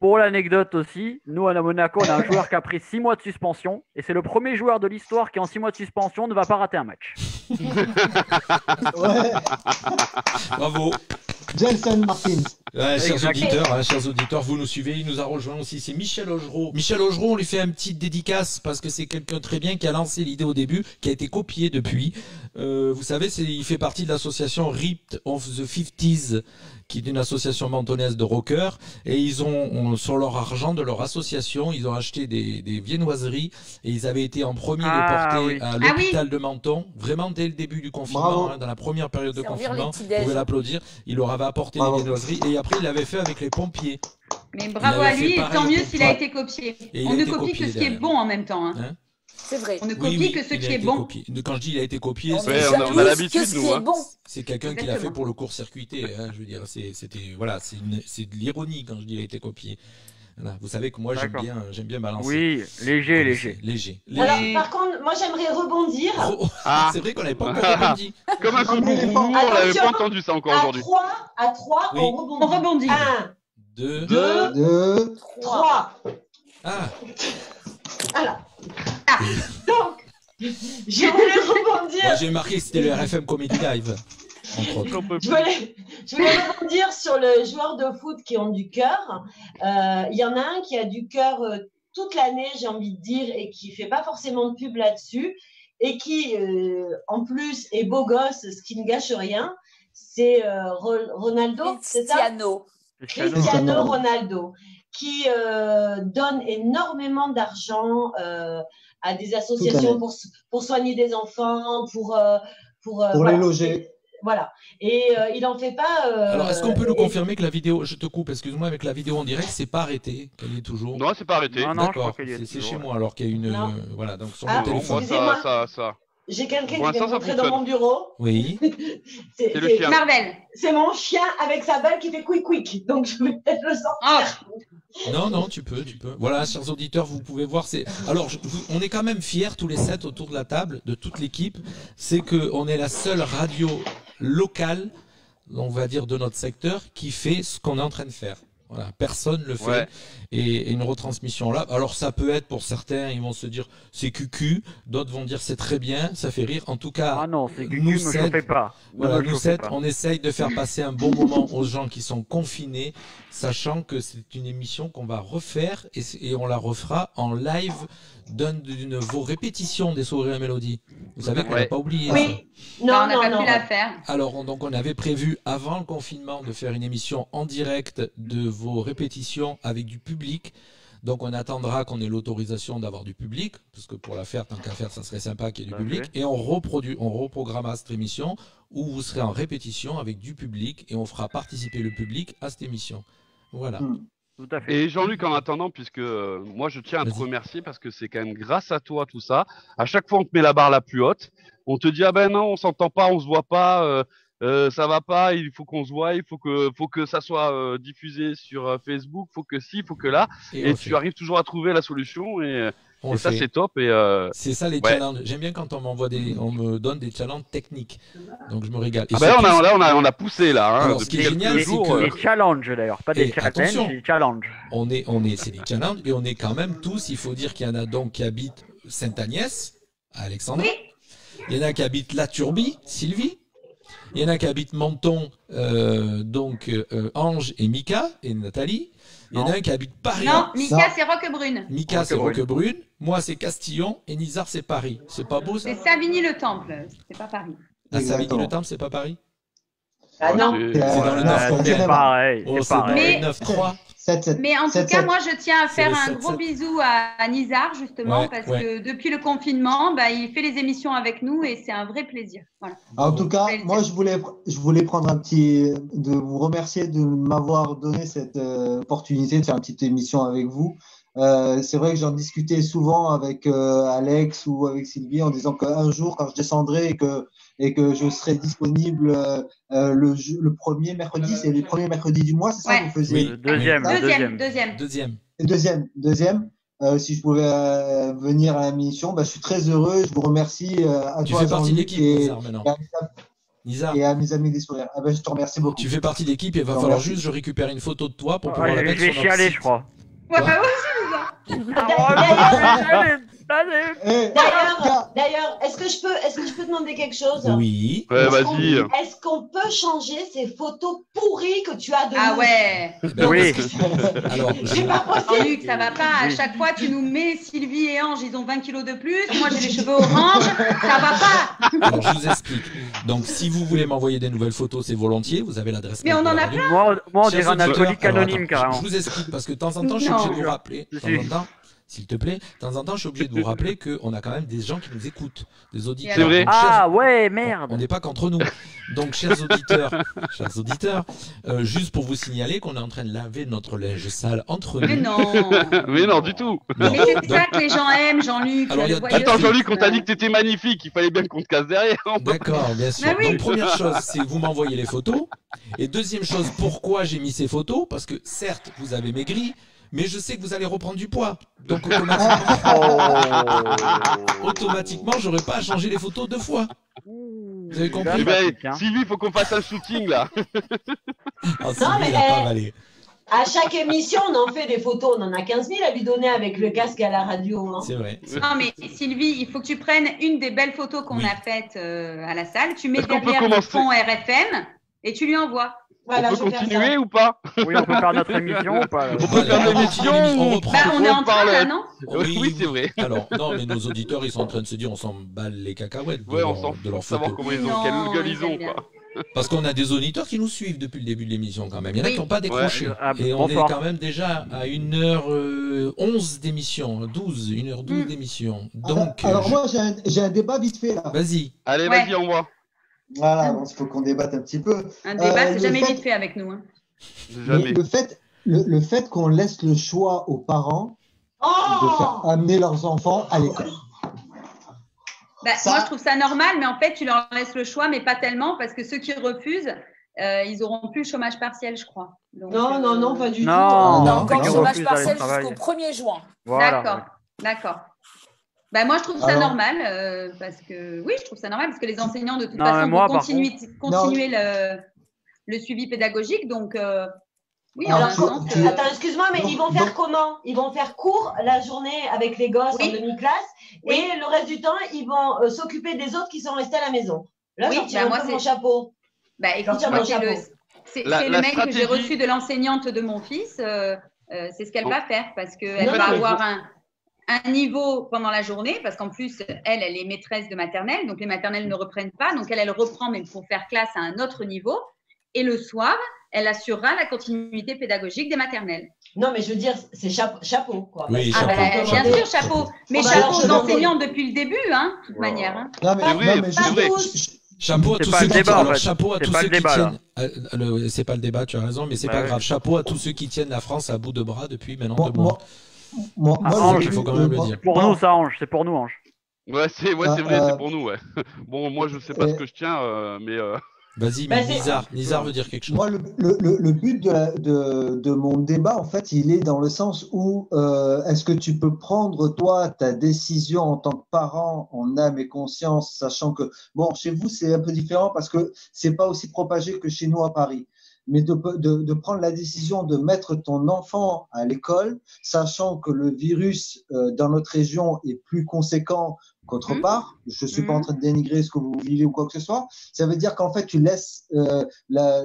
Pour l'anecdote aussi, nous à Monaco, on a un joueur qui a pris 6 mois de suspension et c'est le premier joueur de l'histoire qui en 6 mois de suspension ne va pas rater un match. Bravo. Jelson Martins. Chers auditeurs, vous nous suivez, il nous a rejoint aussi, c'est Michel Augereau. Michel Augereau, on lui fait un petit dédicace parce que c'est quelqu'un très bien qui a lancé l'idée au début, qui a été copié depuis. Vous savez, il fait partie de l'association Ripped of the 50s, qui est une association mentonnaise de rockers, et ils ont, sur leur argent de leur association, ils ont acheté des viennoiseries, et ils avaient été en premier de porter à l'hôpital de Menton, vraiment dès le début du confinement, dans la première période de confinement, vous pouvez l'applaudir, il leur avait apporté des viennoiseries, et après il l'avait fait avec les pompiers. Mais bravo à lui, et tant mieux s'il a été copié. On ne copie que ce qui est bon en même temps. Hein. C'est vrai. On ne copie que ce qui est bon. Quand je dis il a été copié, on a l'habitude, nous. Bon. C'est quelqu'un qui l'a fait pour le court-circuité. Hein, je veux dire, c'est de l'ironie quand je dis il a été copié. Voilà, vous savez que moi j'aime bien balancer. Oui, léger. Alors, par contre, moi j'aimerais rebondir. C'est vrai qu'on n'avait pas encore rebondi. Comme un coup de bonbon, on n'avait pas entendu ça encore aujourd'hui. À 3, Oui. on rebondit. 1, 2, 3. Ah. Voilà. Donc, je voulais rebondir. Moi, j'ai marqué que c'était le RFM Comedy Live. Je voulais rebondir sur le joueur de foot qui ont du cœur. Il y en a un qui a du cœur toute l'année, j'ai envie de dire, et qui fait pas forcément de pub là-dessus, et qui, en plus, est beau gosse, ce qui ne gâche rien. C'est Ronaldo, c'est ça ? Cristiano Ronaldo, qui donne énormément d'argent à des associations pour soigner des enfants, pour les loger. Voilà. Et il en fait pas. Alors, est-ce qu'on peut nous confirmer que la vidéo, je te coupe, excuse-moi, avec la vidéo en direct, c'est pas arrêté, qu'elle est toujours. Non, c'est pas arrêté. D'accord. C'est chez moi alors qu'il y a une. Voilà, donc sur mon téléphone. Ça. J'ai quelqu'un qui vient rentrer dans mon bureau. Oui. C'est le chien. Marvel. C'est mon chien avec sa balle qui fait quick. Donc je vais peut-être le sortir. Non, tu peux. Voilà, chers auditeurs, vous pouvez voir. Alors, on est quand même fiers tous les 7 autour de la table, de toute l'équipe. C'est qu'on est la seule radio locale, on va dire, de notre secteur, qui fait ce qu'on est en train de faire. Voilà, personne le fait. Ouais. Et une retransmission là. Alors ça peut être pour certains, ils vont se dire c'est cucu, d'autres vont dire c'est très bien, ça fait rire. En tout cas, nous 7, voilà, nous 7, on essaye de faire passer un bon moment aux gens qui sont confinés, sachant que c'est une émission qu'on va refaire et on la refera en live d'une vos répétitions des Sourires et Mélodies. Vous savez qu'on n'a pas oublié. Oui. Ça. Non, on n'a pas pu la faire. Alors, donc, on avait prévu avant le confinement de faire une émission en direct de vos répétitions avec du public. Donc, on attendra qu'on ait l'autorisation d'avoir du public, parce que pour la faire, tant qu'à faire, ça serait sympa qu'il y ait du public. Et on reprogrammera cette émission où vous serez en répétition avec du public et on fera participer le public à cette émission. Voilà. Tout à fait. Et Jean-Luc, en attendant, puisque moi je tiens à te remercier parce que c'est quand même grâce à toi tout ça. À chaque fois, on te met la barre la plus haute. On te dit ah ben non, on s'entend pas, on se voit pas, ça va pas. Il faut qu'on se voie, il faut que ça soit diffusé sur Facebook, faut que ci, faut que là. Et tu arrives toujours à trouver la solution et ça c'est top. C'est ça les challenges. J'aime bien quand on me donne des challenges techniques. Donc je me régale. Et on a poussé là. Hein, alors, ce qui est génial, c'est que des challenges d'ailleurs, pas des challenges, des challenges. C'est des challenges et on est quand même tous. Il faut dire qu'il y en a donc qui habitent Sainte-Agnès, à Alexandre. Il y en a qui habitent La Turbie, Sylvie. Il y en a qui habitent Menton, Ange et Mika et Nathalie. Il y en a un qui habite Paris. Non, Mika c'est Roquebrune. Mika c'est Roquebrune. Moi c'est Castillon et Nizar c'est Paris. C'est pas beau ça? C'est Savigny-le-Temple, c'est pas Paris. À Savigny-le-Temple, c'est pas Paris? Ah non. C'est dans le 9. C'est pareil. C'est dans le 9-3. Mais en tout cas, moi, je tiens à faire un gros bisou à Nizar, justement, parce que depuis le confinement, il fait les émissions avec nous et c'est un vrai plaisir. Voilà. En tout cas, moi, je voulais prendre de vous remercier de m'avoir donné cette opportunité de faire une petite émission avec vous. C'est vrai que j'en discutais souvent avec Alex ou avec Sylvie en disant qu'un jour, quand je descendrai et que je serai disponible le premier mercredi, c'est le premier mercredi du mois, c'est ça que vous faisiez? Oui, deuxième. Si je pouvais venir à l'émission, je suis très heureux. Je vous remercie à tu toi, fais partie de l'équipe, Nizar, et à mes amis des sourires. Je te remercie beaucoup. Tu fais partie de l'équipe et il va falloir juste que je récupère une photo de toi pour pouvoir la mettre sur notre site. Je vais chialer, je crois. Ouais, moi aussi, D'ailleurs, est-ce que je peux demander quelque chose? Oui. Vas-y. Est-ce qu'on peut changer ces photos pourries que tu as de Ah nous? ouais. Oui. Alors, c'est pas possible. Luc, ça va pas. À chaque fois, tu nous mets Sylvie et Ange, ils ont 20 kilos de plus. Moi, j'ai les cheveux orange. Ça va pas. Alors, je vous explique. Donc, si vous voulez m'envoyer des nouvelles photos, c'est volontiers. Vous avez l'adresse. Mais on en a plein. Moi, on dirait un alcoolique anonyme, carrément. Je vous explique parce que de temps en temps, je suis obligé de vous rappeler. S'il te plaît, de temps en temps, je suis obligé de vous rappeler qu'on a quand même des gens qui nous écoutent, des auditeurs. C'est vrai. Ouais, merde. On n'est pas qu'entre nous. Donc, chers auditeurs, juste pour vous signaler qu'on est en train de laver notre linge sale entre nous. Mais non. Mais non, du tout. Mais c'est ça que les gens aiment, Jean-Luc. Attends, Jean-Luc, on t'a dit que t'étais magnifique. Il fallait bien qu'on te casse derrière. D'accord, bien sûr. Oui. Donc, première chose, c'est que vous m'envoyez les photos. Et deuxième chose, pourquoi j'ai mis ces photos? Parce que certes, vous avez maigri. mais je sais que vous allez reprendre du poids. Donc automatiquement, j'aurais pas à changer les photos 2 fois. Vous avez compris? Sylvie, il faut qu'on fasse un shooting là. Oh, Sylvie, il a pas avalé. À chaque émission, on en fait des photos. On en a 15 000 à lui donner avec le casque à la radio. Hein. C'est vrai. Non, mais Sylvie, il faut que tu prennes une des belles photos qu'on a faites à la salle. Tu mets derrière le fond RFM et tu lui envoies. Voilà, on peut continuer ou pas? Oui, on peut faire notre émission ou pas? On peut faire l'émission. On est en train là, non? Oui, c'est vrai. Alors, non, mais nos auditeurs, ils sont en train de se dire, on s'en bat les cacahuètes de, on s'en de leur fout, savoir photo. comment ils ont, quelle gueule ils ont, quoi. Parce qu'on a des auditeurs qui nous suivent depuis le début de l'émission quand même. Il y en a qui n'ont pas décroché. Et on est quand même déjà à 1h11 d'émission, 1h12 d'émission. Donc, alors moi, j'ai un débat vite fait là. Vas-y. Allez, vas-y, on voit. Voilà, il faut qu'on débatte un petit peu. Un débat, c'est jamais vite fait avec nous. Hein. Jamais. Le fait qu'on laisse le choix aux parents de faire amener leurs enfants à l'école. Moi, je trouve ça normal, mais en fait, tu leur laisses le choix, mais pas tellement, parce que ceux qui refusent, ils auront plus le chômage partiel, je crois. Donc, non, pas du tout. Encore le chômage partiel jusqu'au 1er juin. Voilà. D'accord. Moi, je trouve ça normal, parce que oui, je trouve ça normal, parce que les enseignants, de toute façon, vont continuer le suivi pédagogique, donc oui, attends, excuse-moi, mais ils vont faire comment? Ils vont faire cours la journée avec les gosses en demi-classe, et le reste du temps, ils vont s'occuper des autres qui sont restés à la maison. Là, j'en tire un peu mon chapeau. Écoute, c'est le mail que j'ai reçu de l'enseignante de mon fils, c'est ce qu'elle va faire, parce qu'elle va avoir un niveau pendant la journée, parce qu'en plus, elle est maîtresse de maternelle, donc les maternelles ne reprennent pas, donc elle reprend, mais pour faire classe à un autre niveau. Et le soir, elle assurera la continuité pédagogique des maternelles. Non, mais je veux dire, c'est chapeau, quoi. Oui, bien sûr, chapeau. Mais chapeau aux enseignants depuis le début, hein, de toute manière. Hein. Non, mais c'est vrai. Chapeau à tous ceux qui tiennent. Chapeau à tous ceux qui tiennent. C'est pas le débat, tu as raison, mais c'est pas grave. Chapeau à tous ceux qui tiennent la France à bout de bras depuis maintenant 2 mois. Il faut quand même le dire. Pour nous, ça, Ange. C'est pour nous, Ange. Ouais, c'est vrai, c'est pour nous, ouais. Bon, moi, je sais pas ce que je tiens, mais. Vas-y, mais Nizar veut dire quelque chose. Moi, le but de mon débat, en fait, il est dans le sens où est-ce que tu peux prendre, toi, ta décision en tant que parent en âme et conscience, sachant que, bon, chez vous, c'est un peu différent parce que c'est pas aussi propagé que chez nous à Paris. Mais de prendre la décision de mettre ton enfant à l'école, sachant que le virus dans notre région est plus conséquent qu'autre part, je ne suis pas en train de dénigrer ce que vous vivez ou quoi que ce soit, ça veut dire qu'en fait, tu laisses la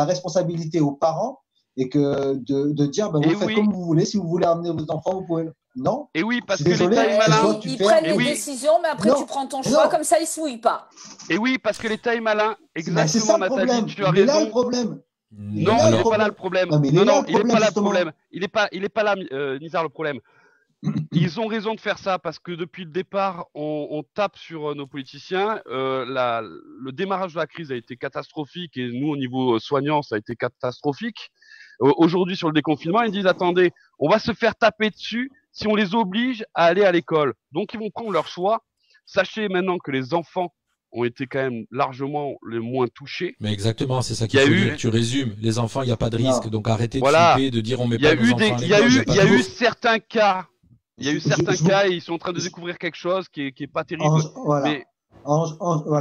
responsabilité aux parents et que de dire, vous faites comme vous voulez, si vous voulez amener vos enfants, vous pouvez. Non. Et oui, parce que l'État est malin. Ils prennent les décisions, mais après, tu prends ton choix, comme ça, ils ne souillent pas. Et oui, parce que l'État est malin. Exactement, Nathalie, tu as raison. Il est là le problème. Non, il n'est pas là le problème. Non, il n'est pas là le problème. Il n'est pas là, Nizar, le problème. Ils ont raison de faire ça parce que depuis le départ, on tape sur nos politiciens. Le démarrage de la crise a été catastrophique et nous, au niveau soignant, ça a été catastrophique. Aujourd'hui, sur le déconfinement, ils disent attendez, on va se faire taper dessus si on les oblige à aller à l'école. Donc, ils vont prendre leur choix. Sachez maintenant que les enfants ont été quand même largement les moins touchés. Mais exactement, c'est ça qu'il faut dire. Tu résumes. Les enfants, il n'y a pas de risque. Donc, arrêtez de flipper, de dire on met pas nos enfants à l'école. Il y a eu certains cas. Il y a eu certains cas et ils sont en train de découvrir quelque chose qui est pas terrible. Voilà.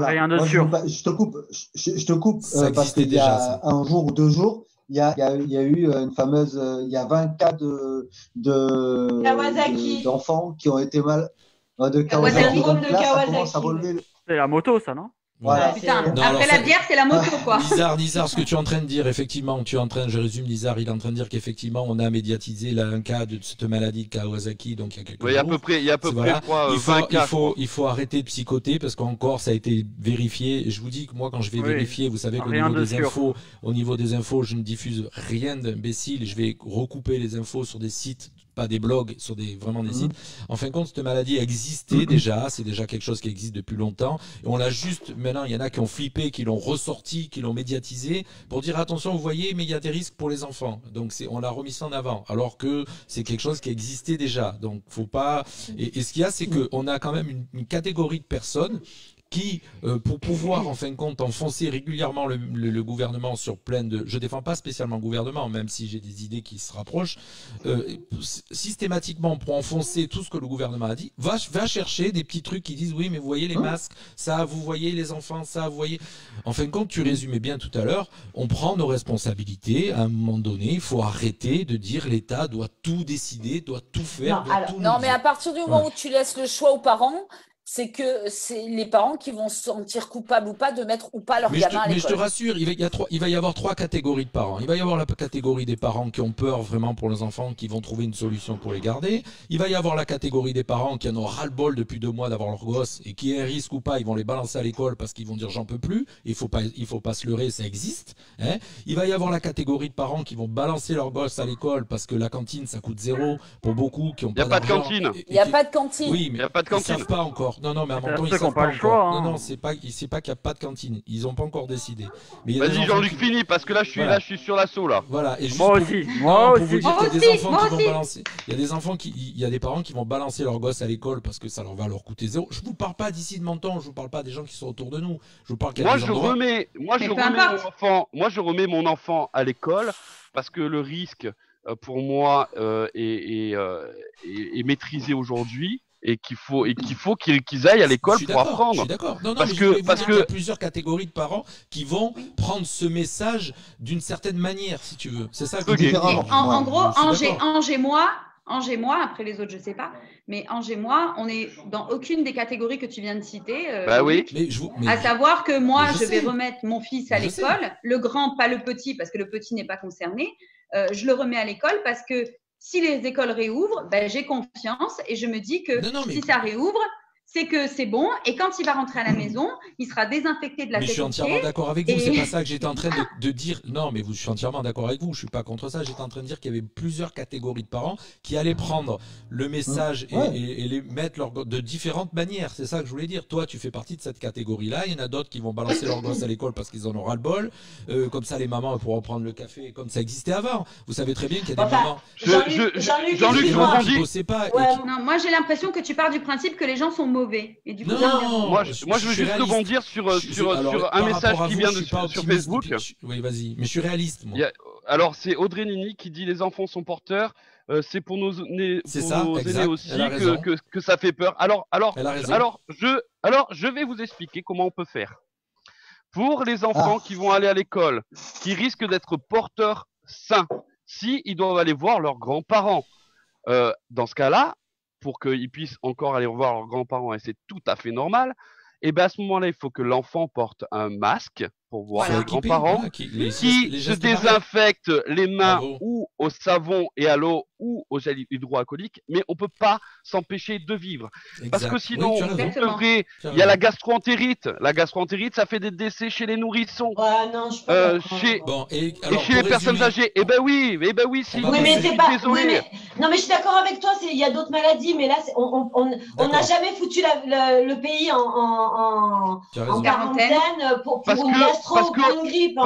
Rien de sûr. Je te coupe parce qu'il y a un jour ou 2 jours, il y a eu une fameuse, il y a 20 cas d'enfants qui ont été mal de Kawasaki. Donc là, ça commence à relever. C'est la moto, ça, non? Voilà. Putain, après la bière, c'est la moto, quoi. Nizar, ce que tu es en train de dire, effectivement, je résume, Nizar, il est en train de dire qu'effectivement, on a médiatisé un cas de cette maladie de Kawasaki, donc il y a quelques jours. Il y a à peu près, je crois, 20 cas. Il faut arrêter de psychoter parce qu'encore, ça a été vérifié. Je vous dis que moi, quand je vais vérifier, vous savez qu'au niveau des infos, je ne diffuse rien d'imbécile. Je vais recouper les infos sur des sites, pas des blogs, sur vraiment des sites. En fin de compte, cette maladie existait déjà, c'est déjà quelque chose qui existe depuis longtemps, et on l'a juste, maintenant, il y en a qui ont flippé, qui l'ont ressorti, qui l'ont médiatisé, pour dire attention, vous voyez, mais il y a des risques pour les enfants. Donc, on l'a remis ça en avant, alors que c'est quelque chose qui existait déjà. Donc, faut pas. Et ce qu'il y a, c'est qu'on a quand même une catégorie de personnes qui, pour pouvoir en fin de compte enfoncer régulièrement le gouvernement sur plein de... Je défends pas spécialement le gouvernement, même si j'ai des idées qui se rapprochent. Systématiquement, pour enfoncer tout ce que le gouvernement a dit, va chercher des petits trucs qui disent oui, mais vous voyez les masques, ça, vous voyez les enfants, ça, vous voyez... En fin de compte, tu résumais bien tout à l'heure, on prend nos responsabilités. À un moment donné, il faut arrêter de dire l'État doit tout décider, doit tout faire. Non, mais à partir du moment où tu laisses le choix aux parents, c'est que c'est les parents qui vont se sentir coupables ou pas de mettre ou pas leur gamin à l'école. Mais je te rassure, il va y avoir 3 catégories de parents. Il va y avoir la catégorie des parents qui ont peur vraiment pour les enfants, qui vont trouver une solution pour les garder. Il va y avoir la catégorie des parents qui en ont ras-le-bol depuis 2 mois d'avoir leur gosse et qui, un risque ou pas, ils vont les balancer à l'école parce qu'ils vont dire j'en peux plus. Il faut pas se leurrer, ça existe. Hein. Il va y avoir la catégorie de parents qui vont balancer leur gosse à l'école parce que la cantine ça coûte 0 pour beaucoup qui ont pas d'argent. Il n'y a pas de cantine. Oui, mais ils ne savent pas encore. Non, mais à un moment donné, ils savent pas encore. Non, c'est pas qu'il n'y a pas de cantine. Ils n'ont pas encore décidé. Vas-y, Jean-Luc, finis, parce que là, je suis sur l'assaut, là. Voilà. Et juste moi aussi. Moi aussi. Il y a des parents qui vont balancer leur gosse à l'école parce que ça va leur coûter 0. Je vous parle pas d'ici de Menton, je vous parle pas des gens qui sont autour de nous. Je vous parle qu'il y a des endroits... Moi, je remets mon enfant à l'école parce que le risque, pour moi, est maîtrisé aujourd'hui. Et qu'il faut qu'ils aillent à l'école pour apprendre. Je suis d'accord. Parce que il y a plusieurs catégories de parents qui vont prendre ce message d'une certaine manière, si tu veux. C'est ça que je dis. En gros, Ange et moi, après les autres, je sais pas, mais Ange et moi, on est dans aucune des catégories que tu viens de citer. Oui. À savoir que moi, je vais remettre mon fils à l'école, le grand, pas le petit, parce que le petit n'est pas concerné. Je le remets à l'école parce que si les écoles réouvrent, j'ai confiance et je me dis que si ça réouvre, c'est que c'est bon. Et quand il va rentrer à la maison, il sera désinfecté de la tête aux pieds. Je suis entièrement d'accord avec vous. C'est pas ça que j'étais en train de dire. Non, mais je suis entièrement d'accord avec vous. Je suis pas contre ça. J'étais en train de dire qu'il y avait plusieurs catégories de parents qui allaient prendre le message et les mettre de différentes manières. C'est ça que je voulais dire. Toi, tu fais partie de cette catégorie-là. Il y en a d'autres qui vont balancer leur gosse à l'école parce qu'ils en ont ras-le-bol. Comme ça, les mamans pourront prendre le café comme ça existait avant. Vous savez très bien qu'il y a des mamans. Jean-Luc, qui ne bossaient pas. Non, moi, j'ai l'impression que tu pars du principe que les gens sont mauvais. Et du coup, moi je veux juste rebondir sur un message qui vient sur Facebook. Oui, vas-y, mais je suis réaliste. Moi. Alors, c'est Audrey Nini qui dit les enfants sont porteurs. C'est pour nos aînés aussi que ça fait peur. Alors, je vais vous expliquer comment on peut faire. Pour les enfants qui vont aller à l'école, qui risquent d'être porteurs sains, si ils doivent aller voir leurs grands-parents, dans ce cas-là, pour qu'ils puissent encore aller voir leurs grands-parents, et c'est tout à fait normal, et bien à ce moment-là, il faut que l'enfant porte un masque pour voir les grands-parents, qui se désinfectent les mains ou au savon et à l'eau ou au gel hydroalcoolique, mais on ne peut pas s'empêcher de vivre. Parce que sinon, il y a la gastro-entérite. La gastro-entérite, ça fait des décès chez les nourrissons. Et chez les personnes âgées. Eh ben oui, si. Oui, mais c'est pas. Non, mais je suis d'accord avec toi. Il y a d'autres maladies, mais là, on n'a jamais foutu le pays en quarantaine pour une gastro ou pour une grippe.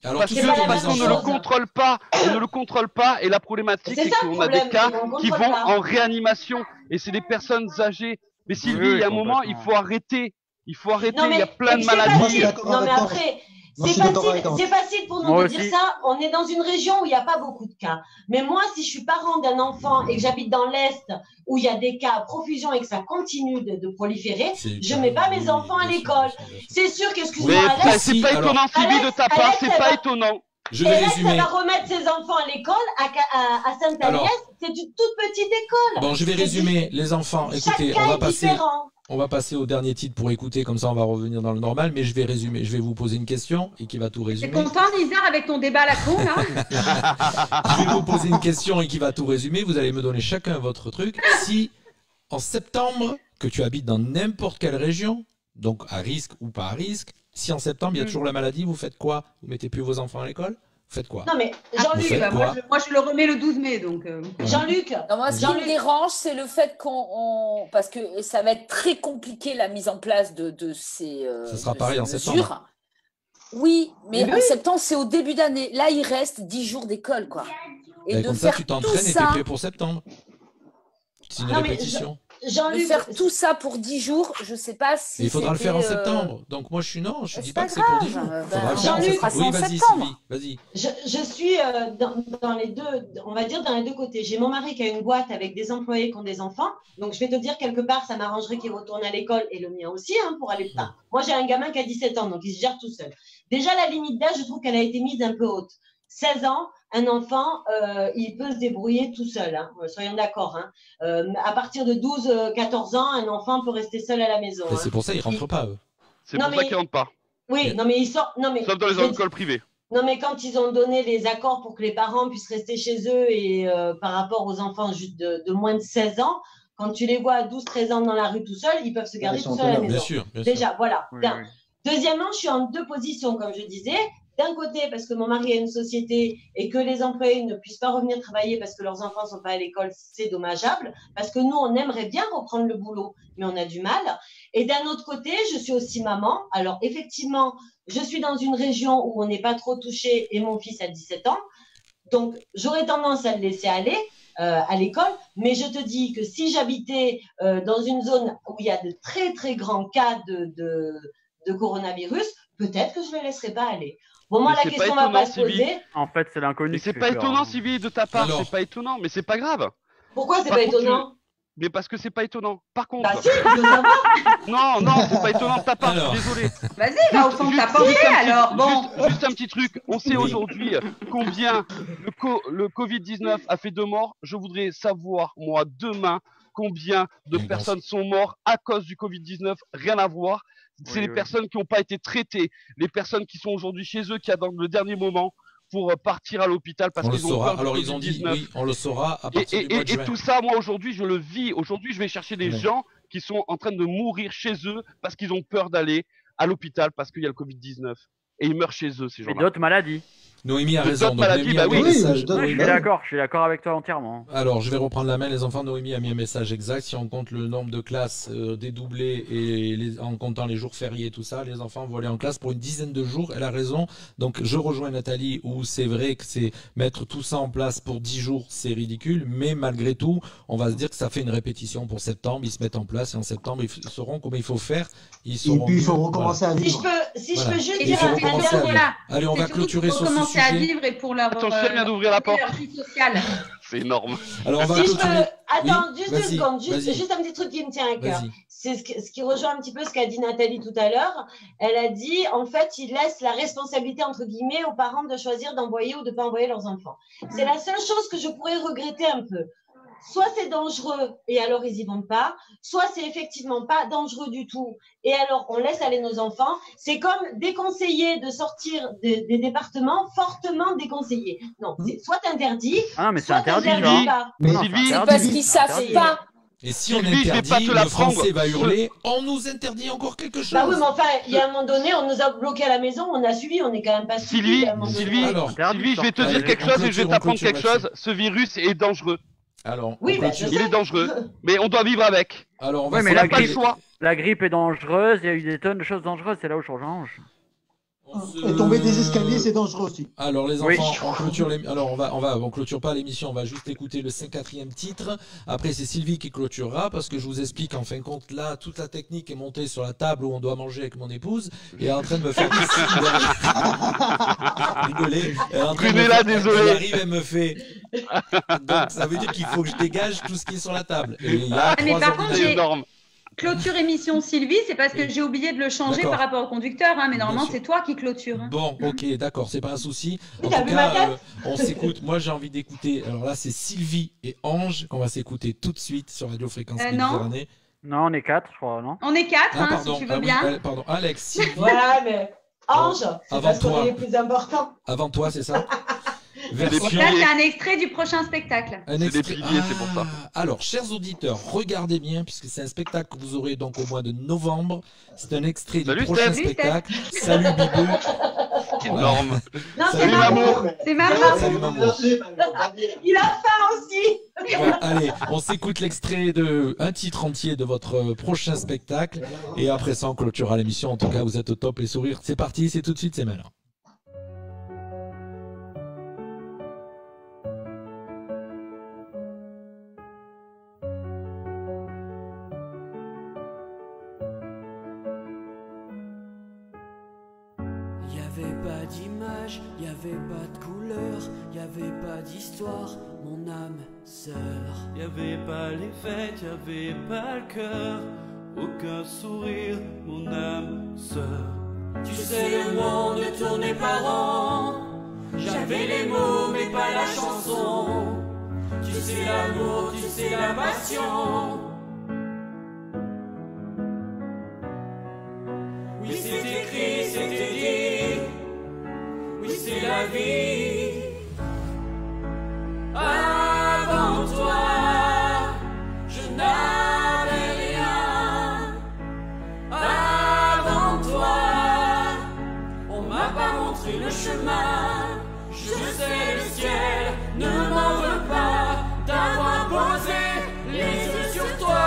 Parce qu'on ne le contrôle pas, et la problématique c'est qu'on a des cas qui vont en réanimation, et c'est des personnes âgées. Mais Sylvie, il y a un moment, il faut arrêter, il y a plein de maladies. Non mais après, c'est facile pour nous de dire ça. On est dans une région où il n'y a pas beaucoup de cas. Mais moi, si je suis parent d'un enfant et que j'habite dans l'Est où il y a des cas à profusion et que ça continue de proliférer, je ne mets pas mes enfants à l'école. C'est sûr qu'excuse-moi, Alex, c'est pas étonnant, Sylvie, de ta part, c'est pas étonnant. Je vais résumer. Elle va remettre ses enfants à l'école à Sainte-Agnès. C'est une toute petite école. Bon, je vais résumer. Les enfants, écoutez, on va passer au dernier titre pour écouter, comme ça on va revenir dans le normal, mais je vais résumer, je vais vous poser une question et qui va tout résumer. T'es content, Nizar, avec ton débat à la con, là? Je vais vous poser une question et qui va tout résumer, vous allez me donner chacun votre truc. Si, en septembre, que tu habites dans n'importe quelle région, donc à risque ou pas à risque, si en septembre il y a toujours la maladie, vous faites quoi? Vous mettez plus vos enfants à l'école? Vous faites quoi? Non mais Jean-Luc, moi je le remets le 12 mai donc. Jean-Luc, moi ce qui me dérange c'est le fait parce que ça va être très compliqué la mise en place de ces ça sera pareil en septembre. Oui, mais en septembre c'est au début d'année. Là il reste 10 jours d'école quoi. Et de comme ça tu t'entraînes et t'es prêt pour septembre. C'est une répétition. Jean-Luc, faire tout ça pour 10 jours, je sais pas si. Il faudra le faire en septembre. Donc moi je suis non, je dis pas que c'est pour 10 jours. Faudra le faire en septembre. Oui, vas-y Sylvie, vas-y. Je suis dans les deux, on va dire dans les deux côtés. J'ai mon mari qui a une boîte avec des employés qui ont des enfants. Donc je vais te dire quelque part, ça m'arrangerait qu'il retourne à l'école et le mien aussi pour aller plus tard. Moi j'ai un gamin qui a 17 ans, donc il se gère tout seul. Déjà la limite d'âge, je trouve qu'elle a été mise un peu haute. 16 ans, un enfant, il peut se débrouiller tout seul, soyons d'accord. À partir de 12-14 ans, un enfant peut rester seul à la maison. C'est pour ça qu'ils ne rentrent pas, eux. C'est pour ça qu'ils ne rentrent pas. Oui, non mais ils sortent. Sauf dans les écoles privées. Non mais quand ils ont donné les accords pour que les parents puissent rester chez eux et par rapport aux enfants juste de moins de 16 ans, quand tu les vois à 12-13 ans dans la rue tout seuls, ils peuvent se garder tout seuls à la maison. Bien sûr. Déjà, voilà. Oui. Deuxièmement, je suis en deux positions, comme je disais. D'un côté, parce que mon mari a une société et que les employés ne puissent pas revenir travailler parce que leurs enfants ne sont pas à l'école, c'est dommageable. Parce que nous, on aimerait bien reprendre le boulot, mais on a du mal. Et d'un autre côté, je suis aussi maman. Alors, effectivement, je suis dans une région où on n'est pas trop touché et mon fils a 17 ans. Donc, j'aurais tendance à le laisser aller à l'école. Mais je te dis que si j'habitais dans une zone où il y a de très, très grands cas de coronavirus, peut-être que je ne le laisserai pas aller. Bon, moi, la question va pas se poser. En fait, c'est l'inconnu. C'est pas étonnant, Sylvie, de ta part. C'est pas étonnant, mais c'est pas grave. Pourquoi c'est pas étonnant? Mais parce que c'est pas étonnant. Par contre. Bah si, je veux savoir. Non, c'est pas étonnant de ta part, je suis désolé. Vas-y, va au fond de ta pensée alors. Bon. Juste un petit truc. On sait aujourd'hui combien le Covid-19 a fait de morts. Je voudrais savoir, moi, demain, combien de personnes sont mortes à cause du Covid-19. Rien à voir. C'est les personnes qui n'ont pas été traitées, les personnes qui sont aujourd'hui chez eux, qui attendent le dernier moment pour partir à l'hôpital parce qu'ils ont peur du Alors Covid-19. ils ont dit, oui, on le saura à partir du mois de juin. Et tout ça, moi aujourd'hui, je le vis. Aujourd'hui, je vais chercher des gens qui sont en train de mourir chez eux parce qu'ils ont peur d'aller à l'hôpital parce qu'il y a le Covid-19. Et ils meurent chez eux, ces gens-là. Et d'autres maladies. Noémie a raison. Maladie, bah oui. Je suis d'accord avec toi entièrement. Alors, je vais reprendre la main. Les enfants, Noémie a mis un message exact. Si on compte le nombre de classes dédoublées et en comptant les jours fériés et tout ça, les enfants vont aller en classe pour une dizaine de jours. Elle a raison. Donc, je rejoins Nathalie où c'est vrai que c'est mettre tout ça en place pour 10 jours, c'est ridicule. Mais malgré tout, on va se dire que ça fait une répétition pour septembre. Ils se mettent en place et en septembre, ils sauront comment il faut faire. Et puis, il faut recommencer à vivre. Si je peux juste dire un truc. Allez, on va clôturer sur ce sujet. À vivre et pour leur, vient d'ouvrir la porte. leur vie sociale. C'est énorme. Alors, on va clôturer. Attends, juste une seconde, juste un petit truc qui me tient à cœur. C'est ce qui rejoint un petit peu ce qu'a dit Nathalie tout à l'heure. Elle a dit, en fait, ils laissent la responsabilité, entre guillemets, aux parents de choisir d'envoyer ou de ne pas envoyer leurs enfants. C'est la seule chose que je pourrais regretter un peu. Soit c'est dangereux et alors ils y vont pas, soit c'est effectivement pas dangereux du tout et alors on laisse aller nos enfants. C'est comme déconseiller de sortir des départements, fortement déconseillé. Non, c'est soit interdit, mais c'est soit interdit, pas. C'est parce qu'ils savent pas. Et si on interdit, le français va hurler, on nous interdit encore quelque chose. Bah oui, mais enfin, il y a un moment donné, on nous a bloqués à la maison, on a suivi, on n'est quand même pas suivi. Sylvie, je vais te dire quelque chose et je vais t'apprendre quelque chose. Ce virus est dangereux. Alors, oui, il est dangereux, mais on doit vivre avec. Alors, on va mais la grippe est dangereuse, il y a eu des tonnes de choses dangereuses, c'est là où je change. Et tomber des escaliers, c'est dangereux aussi. Alors les enfants, on clôture alors on clôture pas l'émission, on va juste écouter le 4e titre. Après c'est Sylvie qui clôturera parce que je vous explique en fin de compte là toute la technique est montée sur la table où on doit manger avec mon épouse et elle est en train de me faire rigoler. Désolé. Elle arrive, elle me fait. Donc ça veut dire qu'il faut que je dégage tout ce qui est sur la table. Et il y a mais par contre, clôture émission Sylvie, c'est parce que j'ai oublié de le changer par rapport au conducteur, mais normalement c'est toi qui clôture. Bon, ok, d'accord, c'est pas un souci. En tout cas, on s'écoute. Moi j'ai envie d'écouter. Alors là, c'est Sylvie et Ange qu'on va s'écouter tout de suite sur Radio Fréquence Méditerranée. Non, on est 4, je crois, non? On est 4, si tu veux bien. Pardon, Alex, Sylvie. Voilà, mais Ange, c'est parce qu'on est les plus importants. Avant toi, c'est ça? Là, c'est un extrait du prochain spectacle. C'est des piliers, c'est pour ça. Alors, chers auditeurs, regardez bien, puisque c'est un spectacle que vous aurez donc au mois de novembre. C'est un extrait du prochain spectacle. Salut Bibou. Énorme. Non, c'est Mamour. C'est Mamour. Salut Mamour. Il a faim aussi. Bon, allez, on s'écoute l'extrait de un titre entier de votre prochain spectacle. Et après ça, on clôturera l'émission. En tout cas, vous êtes au top, les sourires. C'est parti, c'est tout de suite, c'est maintenant. Y'avait pas d'image, y'avait pas de couleur, y'avait pas d'histoire, mon âme sœur. Y'avait pas les fêtes, y'avait pas le cœur, aucun sourire, mon âme sœur. Tu sais, le monde tournait par an. J'avais les mots, mais pas la chanson. Tu sais l'amour, tu sais la passion. Oui, c'est écrit, c'était dit. Oui, c'est la vie. Avant toi, je n'avais rien. Avant toi, on m'a pas montré le chemin. Je sais le ciel ne m'en veut pas d'avoir posé les yeux sur toi.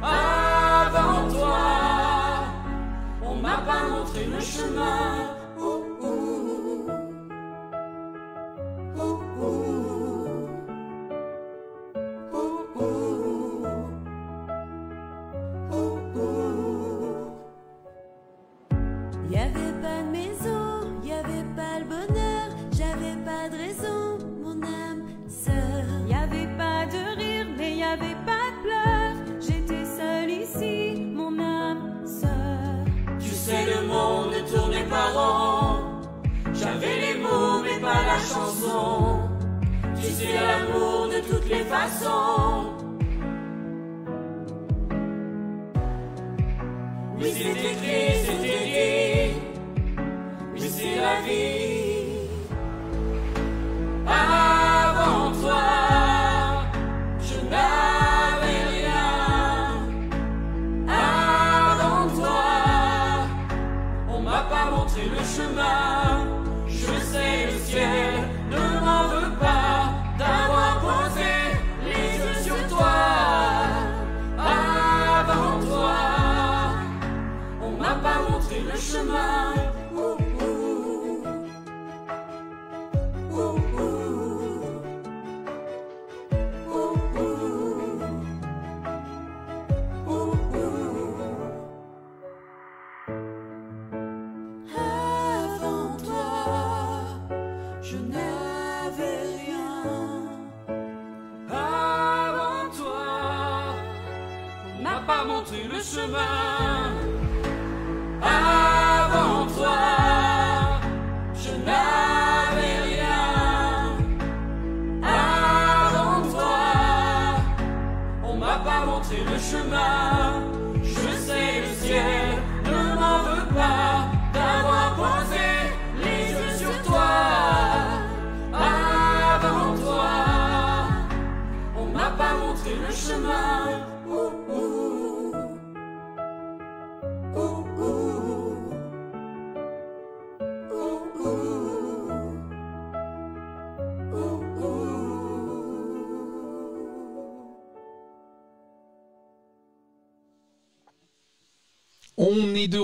Avant toi, on m'a pas montré le chemin. Y'avait pas de maison, y'avait pas le bonheur, j'avais pas de raison, mon âme sœur. Y'avait pas de rire, mais y'avait pas de pleurs, j'étais seule ici, mon âme sœur. Tu sais, le monde tournait par an. J'avais les mots, mais pas la chanson. Tu sais l'amour de toutes les façons. Oui, c'est écrit, c'était dit. Oui, c'est la vie. Avant toi, je n'avais rien. Avant toi, on m'a pas montré le chemin. Je sais le ciel ne m'en veut pas d'avoir posé les yeux sur toi. Avant toi, on m'a pas montré le chemin. Avant toi, je n'avais rien. Avant toi, on m'a pas montré le chemin. Avant toi, je n'avais rien. Avant toi, on m'a pas montré le chemin. Je sais le ciel ne m'en veut pas d'avoir posé les yeux sur toi. Avant toi, on m'a pas montré le chemin. On est de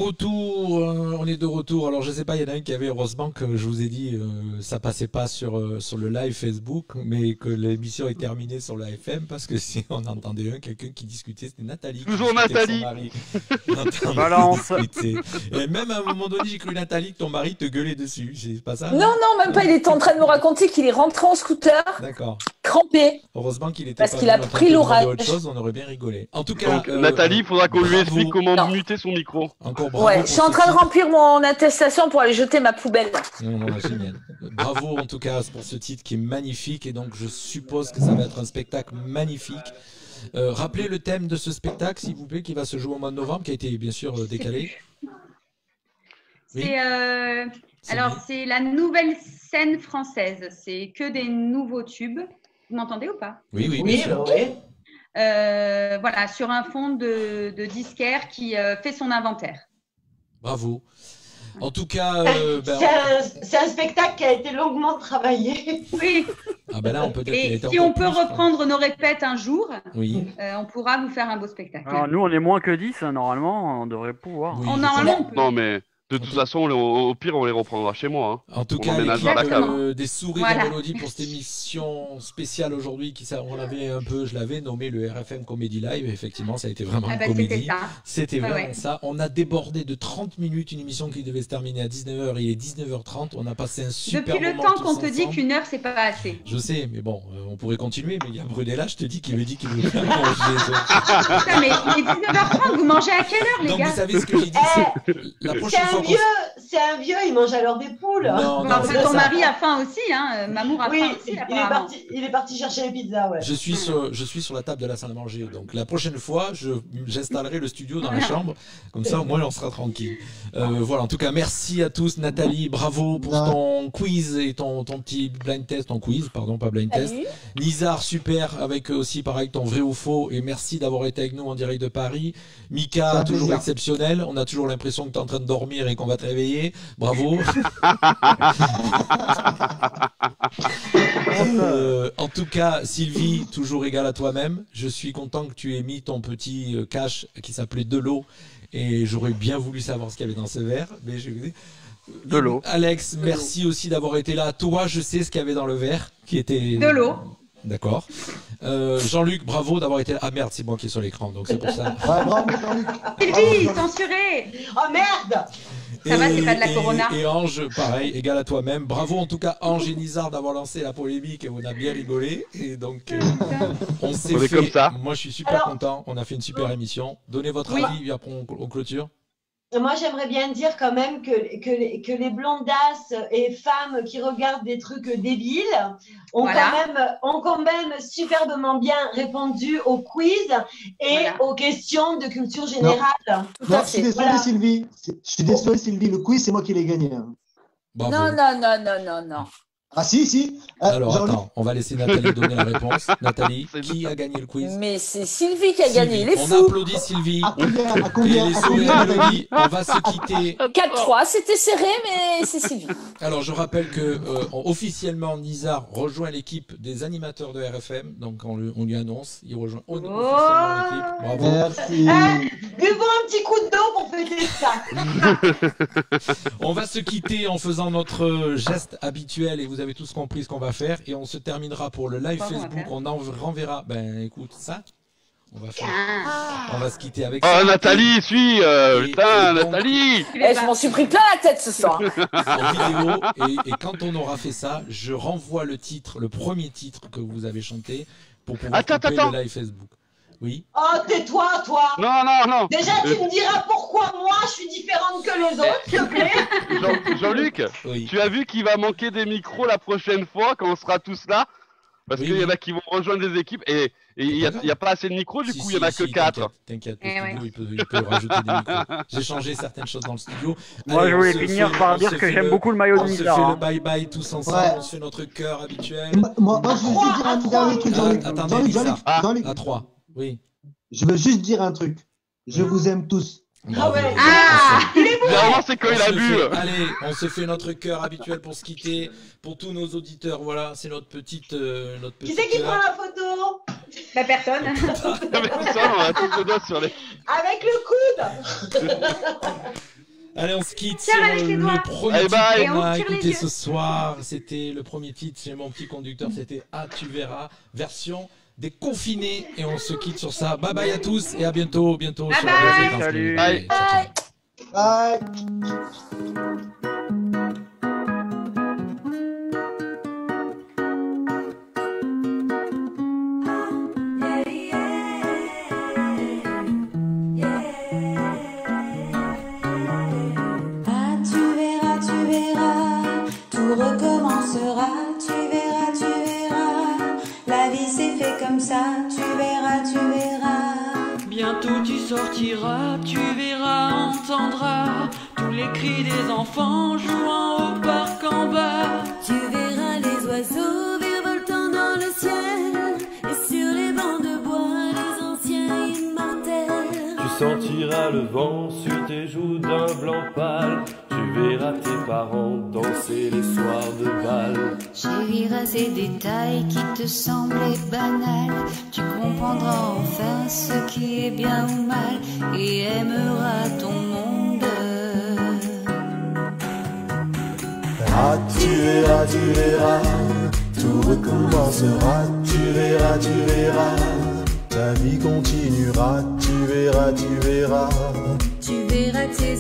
retour. Alors je sais pas, il y en a un qui avait, heureusement que je vous ai dit, ça passait pas sur le live Facebook, mais que l'émission est terminée sur la FM, parce que si on entendait quelqu'un qui discutait, c'était Nathalie. Toujours Nathalie. Balance. Et même à un moment donné, j'ai cru Nathalie que ton mari te gueulait dessus. C'est pas ça? Non, même pas. Il était en train de me raconter qu'il est rentré en scooter. D'accord. Crampé. Heureusement qu'il était parce pas qu'il a pris l'orage. Autre chose, on aurait bien rigolé. En tout cas, donc, Nathalie, il faudra qu'on lui explique comment muter son micro. Encore bravo. Ouais, je suis en train de remplir mon attestation pour aller jeter ma poubelle. Non, génial. Bravo en tout cas pour ce titre qui est magnifique, et donc je suppose que ça va être un spectacle magnifique. Rappelez le thème de ce spectacle, s'il vous plaît, qui va se jouer au mois de novembre, qui a été bien sûr décalé. Oui. C'est la nouvelle scène française. C'est que des nouveaux tubes. Vous m'entendez ou pas? Oui. Voilà, sur un fond de disquaire qui fait son inventaire. Bravo. En tout cas, c'est un spectacle qui a été longuement travaillé. Oui. Ah ben là, on peut Et si on peut reprendre nos répètes un jour, oui. On pourra vous faire un beau spectacle. Alors nous, on est moins que 10, hein, normalement, on devrait pouvoir. Oui, normalement, on peut. Non, mais De toute façon, au pire, on les reprendra chez moi. Hein. En tout On cas, emménagera la cave. des sourires et mélodies pour cette émission spéciale aujourd'hui, on l'avait je l'avais nommé le RFM Comedy Live. Effectivement, ça a été vraiment une comédie. C'était vraiment ça. On a débordé de 30 minutes une émission qui devait se terminer à 19h. Il est 19h30. On a passé un super moment. Depuis le temps qu'on te dit qu'une heure, c'est pas assez. Je sais, mais bon, on pourrait continuer. Mais il y a Brunella, je te dis, qui me dit qu'il veut faire manger. Putain, mais il est 19h30. Vous mangez à quelle heure, les gars? Vous savez ce que j'ai dit? La prochaine fois c'est un vieux, il mange à l'heure des poules. Non, ton mari a faim aussi, hein. Mamour a faim aussi. Il est parti chercher les pizzas, ouais. Je suis sur la table de la salle à manger. Donc la prochaine fois, j'installerai le studio dans la chambre. Comme ça, au moins, on sera tranquille. Voilà, en tout cas, merci à tous. Nathalie, bravo pour ton quiz et ton petit blind test. Ton quiz, pardon, pas blind test. Nizar, super, avec aussi, pareil, ton vrai ou faux. Et merci d'avoir été avec nous en direct de Paris. Mika, toujours exceptionnel. On a toujours l'impression que tu es en train de dormir et qu'on va te réveiller. Bravo. En tout cas, Sylvie, toujours égale à toi-même. Je suis content que tu aies mis ton petit cache qui s'appelait de l'eau. Et j'aurais bien voulu savoir ce qu'il y avait dans ce verre. Mais de l'eau. Alex, merci aussi d'avoir été là. Toi, je sais ce qu'il y avait dans le verre, qui était de l'eau. D'accord. Jean-Luc, bravo d'avoir été là. Ah merde, c'est moi qui est sur l'écran, donc c'est pour ça. Bravo, Jean-Luc. Sylvie, censuré. Oh merde. Ça va, c'est pas de la Corona. Et Ange, pareil, égal à toi-même. Bravo en tout cas, Ange et Nizar, d'avoir lancé la polémique et on a bien rigolé. Et donc, on s'est fait. Comme ça. Moi, je suis super content. On a fait une super émission. Donnez votre avis et après on clôture. Moi, j'aimerais bien dire quand même que les blondasses et femmes qui regardent des trucs débiles ont quand même superbement bien répondu au quiz et aux questions de culture générale. Non, je suis désolé, Sylvie. Je suis désolé, Sylvie. Le quiz, c'est moi qui l'ai gagné. Non. Ah si. Alors attends, on va laisser Nathalie donner la réponse. Nathalie, qui a gagné le quiz? Mais c'est Sylvie qui a gagné, il est fou. On applaudit Sylvie. À combien, on va se quitter. 4-3, c'était serré, mais c'est Sylvie. Alors je rappelle que officiellement Nizar rejoint l'équipe des animateurs de RFM, donc on lui annonce, il rejoint officiellement l'équipe. Bravo. Merci. Buvons un petit coup d'eau pour fêter ça. On va se quitter en faisant notre geste habituel et vous avez tous compris ce qu'on va faire et on se terminera pour le live Facebook. On en renverra. Ben écoute ça. On va se quitter avec ça. Oh Nathalie, Nathalie. Je m'en suis pris plein la tête ce soir. En vidéo et quand on aura fait ça, je renvoie le premier titre que vous avez chanté pour pouvoir couper le live Facebook. Oui. Oh, tais-toi, toi. Non. Déjà, tu me diras pourquoi moi je suis différente que les autres, s'il te plaît. Jean-Luc, tu as vu qu'il va manquer des micros la prochaine fois quand on sera tous là? Parce qu'il y en a qui vont rejoindre des équipes et il n'y a pas assez de micros, du coup il n'y en a que 4. T'inquiète, le studio il peut rajouter des micros. J'ai changé certaines choses dans le studio. Moi je voulais finir par dire que j'aime beaucoup le maillot de Nizar. On se fait le bye-bye tous ensemble, on se fait notre cœur habituel. Moi je veux juste dire un dernier truc, Jean-Luc. À 3. Oui. Je veux juste dire un truc. Je vous aime tous. Ah ouais. Généralement c'est quand il a bu. Allez, on se fait notre cœur habituel pour se quitter. Pour tous nos auditeurs, voilà, c'est notre petite. Qui c'est qui prend la photo? Personne. Personne, on a tous le doigt sur les. Avec le coude. Allez, on se quitte sur le premier titre qu'on a écouté ce soir. C'était le premier titre chez mon petit conducteur, c'était Ah tu verras, version des confinés. Et on se quitte sur ça. Bye bye à tous et à bientôt sur la Fréquence. Salut. Bye. Bye. Recommencera, tu verras, la vie s'est fait comme ça, tu verras. Bientôt tu sortiras, tu verras, entendras tous les cris des enfants jouant au parc en bas. Tu verras les oiseaux virevoltant dans le ciel, et sur les bancs de bois, les anciens immortels. Tu sentiras le vent sur tes joues d'un blanc pâle. Tu verras tes parents danser les soirs de bal. Chériras ces détails qui te semblaient banals. Tu comprendras enfin ce qui est bien ou mal et aimeras ton monde. Ah, tu verras, tout recommencera, tu verras, ta vie continuera, tu verras. Tu verras tes